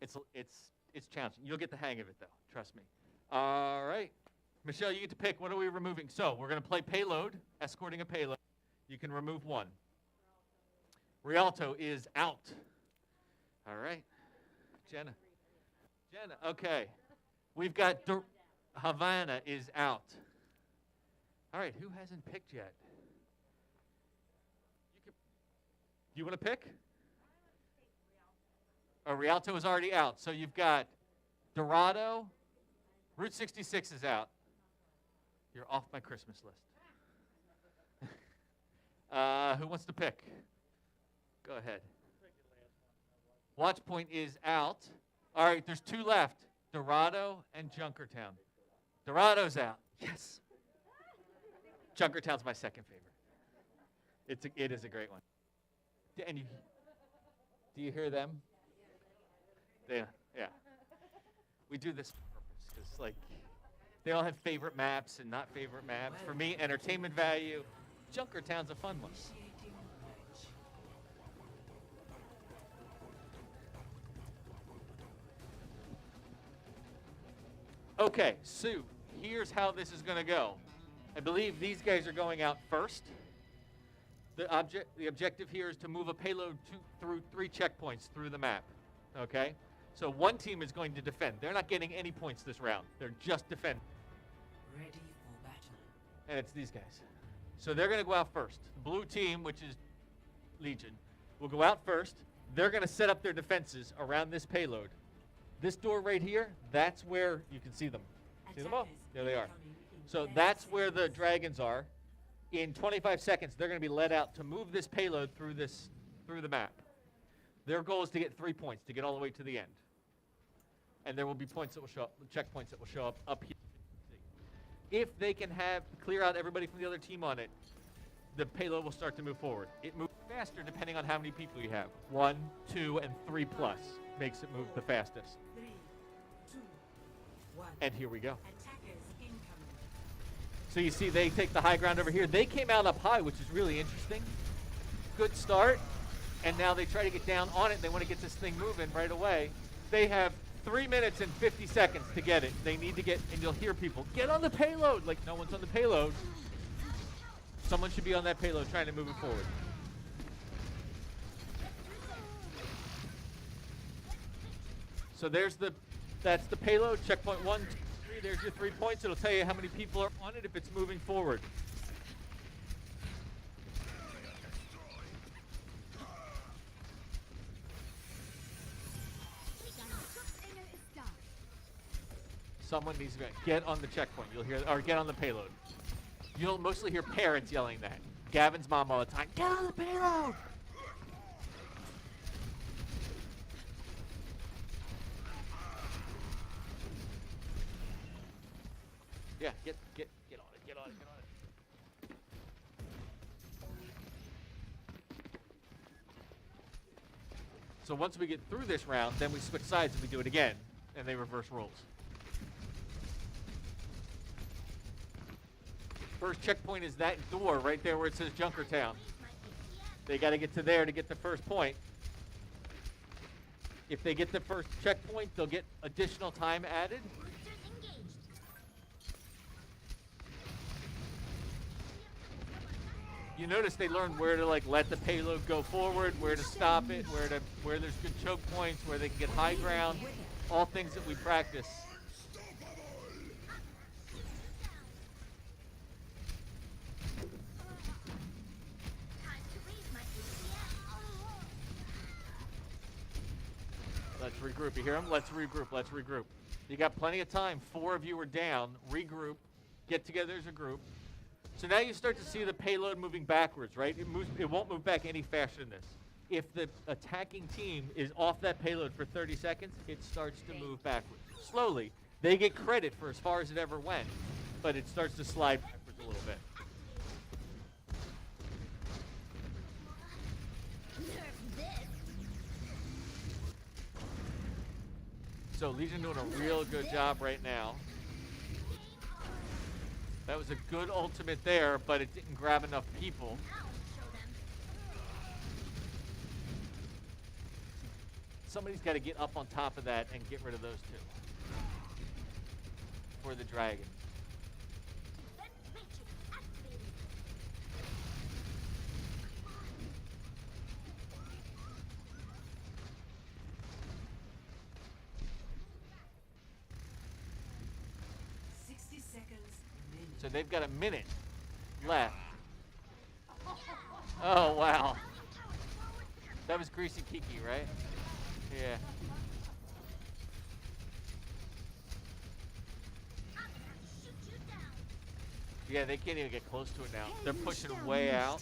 it's challenging. You'll get the hang of it, though. Trust me. All right. Michelle, you get to pick. What are we removing? So we're going to play Payload, escorting a payload. You can remove 1. Rialto is out. All right. Jenna, okay. We've got Havana is out. All right, who hasn't picked yet? You want to pick? Oh, Rialto is already out. So you've got Dorado. Route 66 is out. You're off my Christmas list. Who wants to pick? Go ahead. Watchpoint is out. All right, there's 2 left. Dorado and Junkertown. Dorado's out. Yes. Junkertown's my second favorite. It is a great one. And do you hear them? Yeah. We do this on purpose because, like, they all have favorite maps and not favorite maps. For me, entertainment value. Junkertown's a fun one. Okay, Sue, here's how this is going to go. I believe these guys are going out first. The objective here is to move a payload through 3 checkpoints through the map. Okay? So one team is going to defend. They're not getting any points this round. They're just defending. Ready for battle. And it's these guys. So they're going to go out first. The blue team, which is Legion, will go out first. They're going to set up their defenses around this payload. This door right here, that's where you can see them. See them all? There they are. So that's where the dragons are. In 25 seconds, they're going to be let out to move this payload through the map. Their goal is to get 3 points, to get all the way to the end. And there will be points that will show up, checkpoints that will show up here. If they can clear out everybody from the other team on it, the payload will start to move forward. It moves faster depending on how many people you have. 1, 2, and 3 plus makes it move the fastest. 3, 2, 1. And here we go. Attackers incoming. So you see they take the high ground over here. They came out up high, which is really interesting. Good start. And now they try to get down on it. They want to get this thing moving right away. They have 3 minutes and 50 seconds to get it. They need to get, and you'll hear people, get on the payload. Like no one's on the payload. Someone should be on that payload trying to move it forward. So that's the payload. Checkpoint 1, 2, 3. There's your 3 points. It'll tell you how many people are on it if it's moving forward. Someone needs to get on the checkpoint. You'll hear, or get on the payload. You'll mostly hear parents yelling that. Gavin's mom all the time, get on the payload! Yeah, get on it, get on it. So once we get through this round, then we switch sides and we do it again, and they reverse roles. First checkpoint is that door right there where it says Junkertown. They got to get to there to get the first point. If they get the first checkpoint, they'll get additional time added. You notice they learned where to like let the payload go forward, where to stop it, where there's good choke points, where they can get high ground, all things that we practice. Let's regroup. You hear them? Let's regroup. Let's regroup. You got plenty of time. 4 of you are down. Regroup. Get together as a group. So now you start to see the payload moving backwards, right? It won't move back any faster than this. If the attacking team is off that payload for 30 seconds, it starts to move backwards. Slowly. They get credit for as far as it ever went, but it starts to slide backwards a little bit. So Legion doing a real good job right now. That was a good ultimate there, but it didn't grab enough people. Somebody's got to get up on top of that and get rid of those two. For the dragon. So they've got a minute left. Oh, wow. That was Greasy Kiki, right? Yeah. Yeah, they can't even get close to it now. They're pushing way out.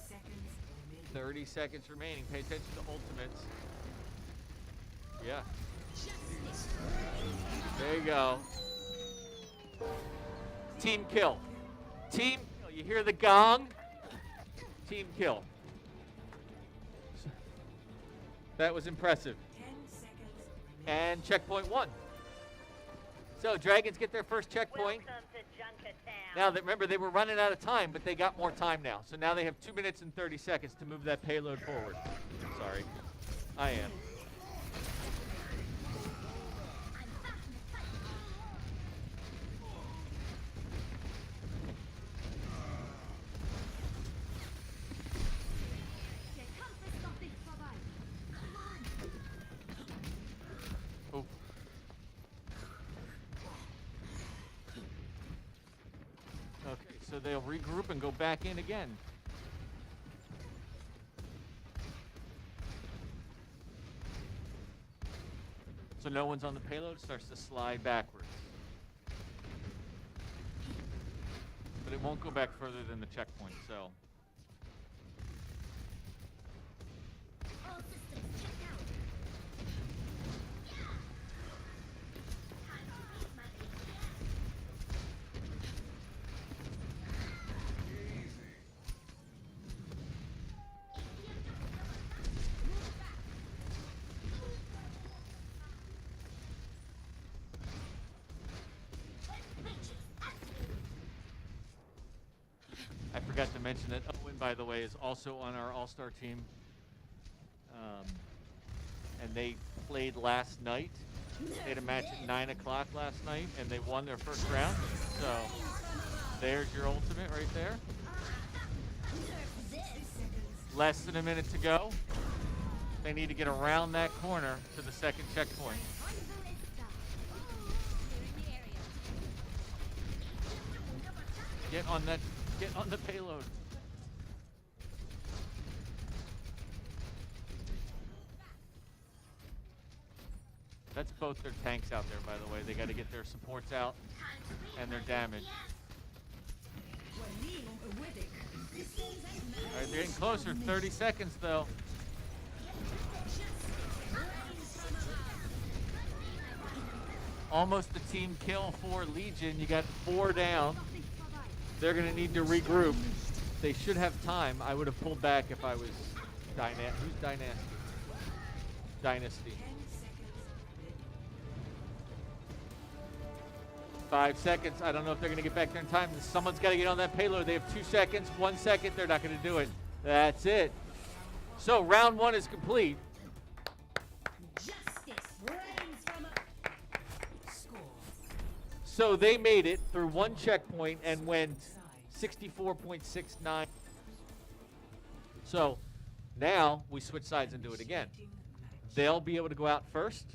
Seconds. 30 seconds remaining. Pay attention to ultimates. Yeah. There you go. Team kill. Team kill. You hear the gong? Team kill. That was impressive. 10 seconds. And checkpoint 1. So Dragons get their first checkpoint. Now, remember, they were running out of time, but they got more time now. So now they have 2 minutes and 30 seconds to move that payload forward. Sorry. I am. Oh. Okay, so they'll regroup and go back in again. So no one's on the payload, starts to slide backwards. But it won't go back further than the checkpoint, so. I forgot to mention that Owen, by the way, is also on our All-Star team. And they played last night. They had a match at 9 o'clock last night, and they won their first round. So there's your ultimate right there. Less than a minute to go. They need to get around that corner to the second checkpoint. Get on that. Get on the payload. That's both their tanks out there, by the way. They got to get their supports out and their damage. All right, they're getting closer. 30 seconds, though. Almost a team kill for Legion. You got 4 down. They're going to need to regroup. They should have time. I would have pulled back if I was Who's Dynasty? Dynasty. 5 seconds. I don't know if they're going to get back there in time. Someone's got to get on that payload. They have 2 seconds. 1 second. They're not going to do it. That's it. So round 1 is complete. So they made it through one checkpoint and went 64.69. So now we switch sides and do it again. They'll be able to go out first,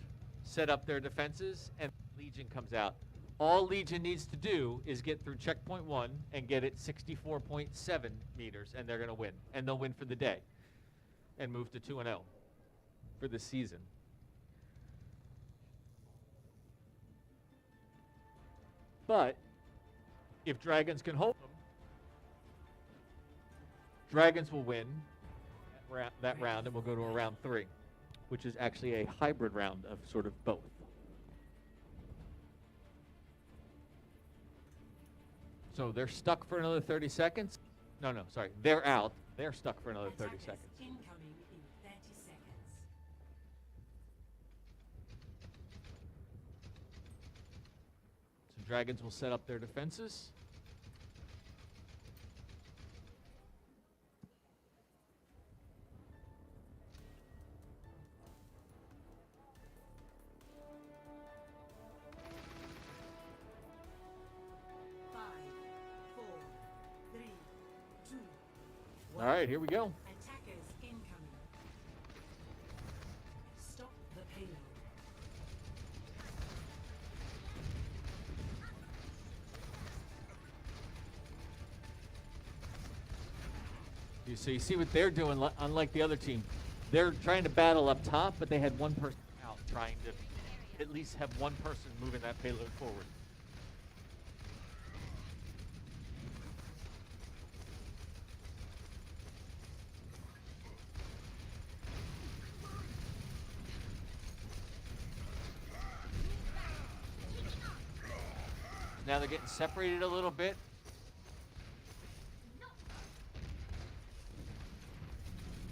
set up their defenses, and Legion comes out. All Legion needs to do is get through checkpoint 1 and get it 64.7 meters, and they're going to win. And they'll win for the day and move to 2-0 for the season. But if Dragons can hold them, Dragons will win that round, and we'll go to a round 3, which is actually a hybrid round of sort of both. So they're stuck for another 30 seconds. No, sorry. They're out. They're stuck for another 30 seconds. Incoming in 30 seconds. So Dragons will set up their defenses. All right, here we go. Attackers incoming. Stop the payload. So you see what they're doing, unlike the other team. They're trying to battle up top, but they had one person out trying to at least have one person moving that payload forward. Now they're getting separated a little bit.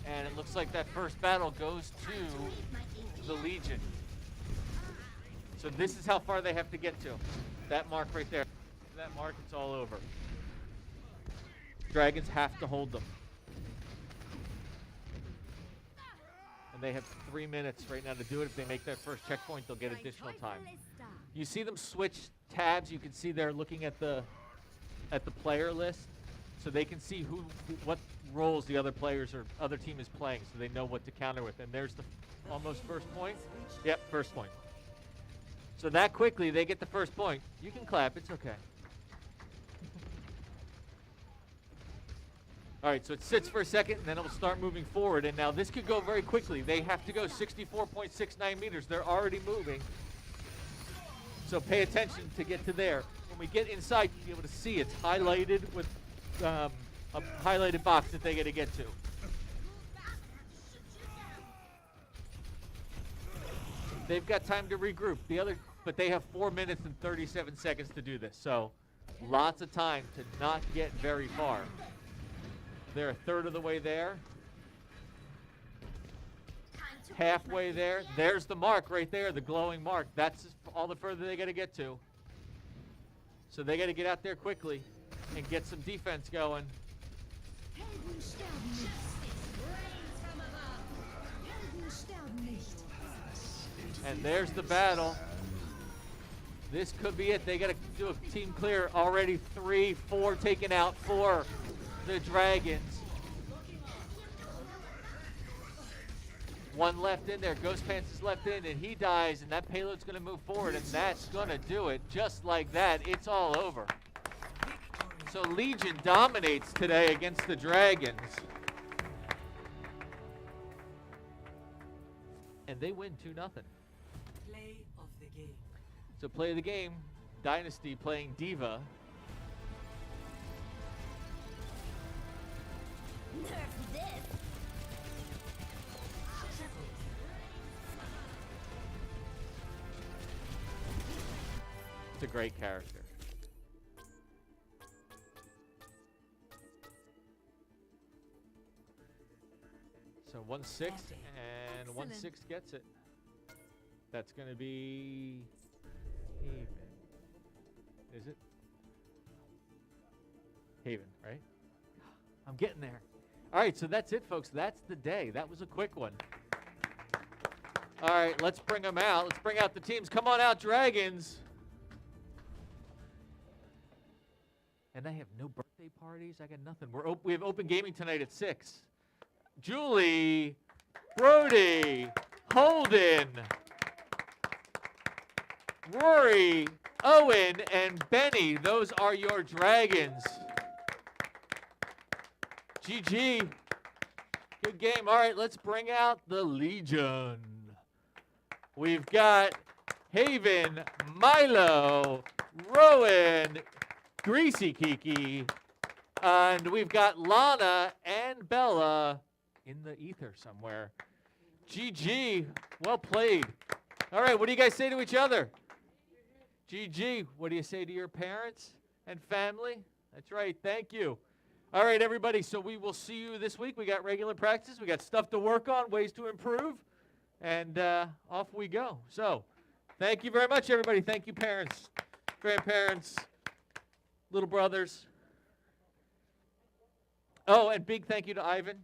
And it looks like that first battle goes to the Legion. So this is how far they have to get to. That mark right there. That mark, it's all over. Dragons have to hold them. And they have 3 minutes right now to do it. If they make that first checkpoint, they'll get additional time. You see them switch tabs. You can see they're looking at the player list, so they can see what roles the other players or other team is playing, so they know what to counter with. And there's the almost first point. Yep, first point. So that quickly they get the first point. You can clap. It's okay. All right, so it sits for a second, and then it'll start moving forward. And now this could go very quickly. They have to go 64.69 meters. They're already moving. So pay attention to get to there. When we get inside, you'll be able to see it's highlighted with a highlighted box that they got to get to. They've got time to regroup. But they have 4 minutes and 37 seconds to do this. So lots of time to not get very far. They're a third of the way there. Halfway there. There's the mark right there, the glowing mark. That's all the further they got to get to. So they got to get out there quickly and get some defense going. And there's the battle. This could be it. They got to do a team clear. Already 3, 4 taken out for the Dragons. 1 left in there. Ghost Pants is left in, and he dies, and that payload's going to move forward, and that's going to do it. Just like that, it's all over. So Legion dominates today against the Dragons. And they win 2-0. Play of the game. So play of the game, Dynasty playing Diva. Nerf this. It's a great character. So 1-6, and 1-6 gets it. That's going to be Haven. Is it? Haven, right? I'm getting there. All right, so that's it, folks. That's the day. That was a quick one. All right, let's bring them out. Let's bring out the teams. Come on out, Dragons. And I have no birthday parties. I got nothing. We have open gaming tonight at 6. Julie, Brody, Holden, Rory, Owen, and Benny. Those are your dragons. GG. Good game. All right, let's bring out the Legion. We've got Haven, Milo, Rowan, Greasy Kiki, and we've got Lana and Bella in the ether somewhere. GG. Well played. All right, what do you guys say to each other? GG. What do you say to your parents and family? That's right. Thank you. All right, everybody. So we will see you this week. We got regular practice. We got stuff to work on, ways to improve, and off we go. So thank you very much, everybody. Thank you, parents, grandparents, little brothers. Oh, and big thank you to Ivan.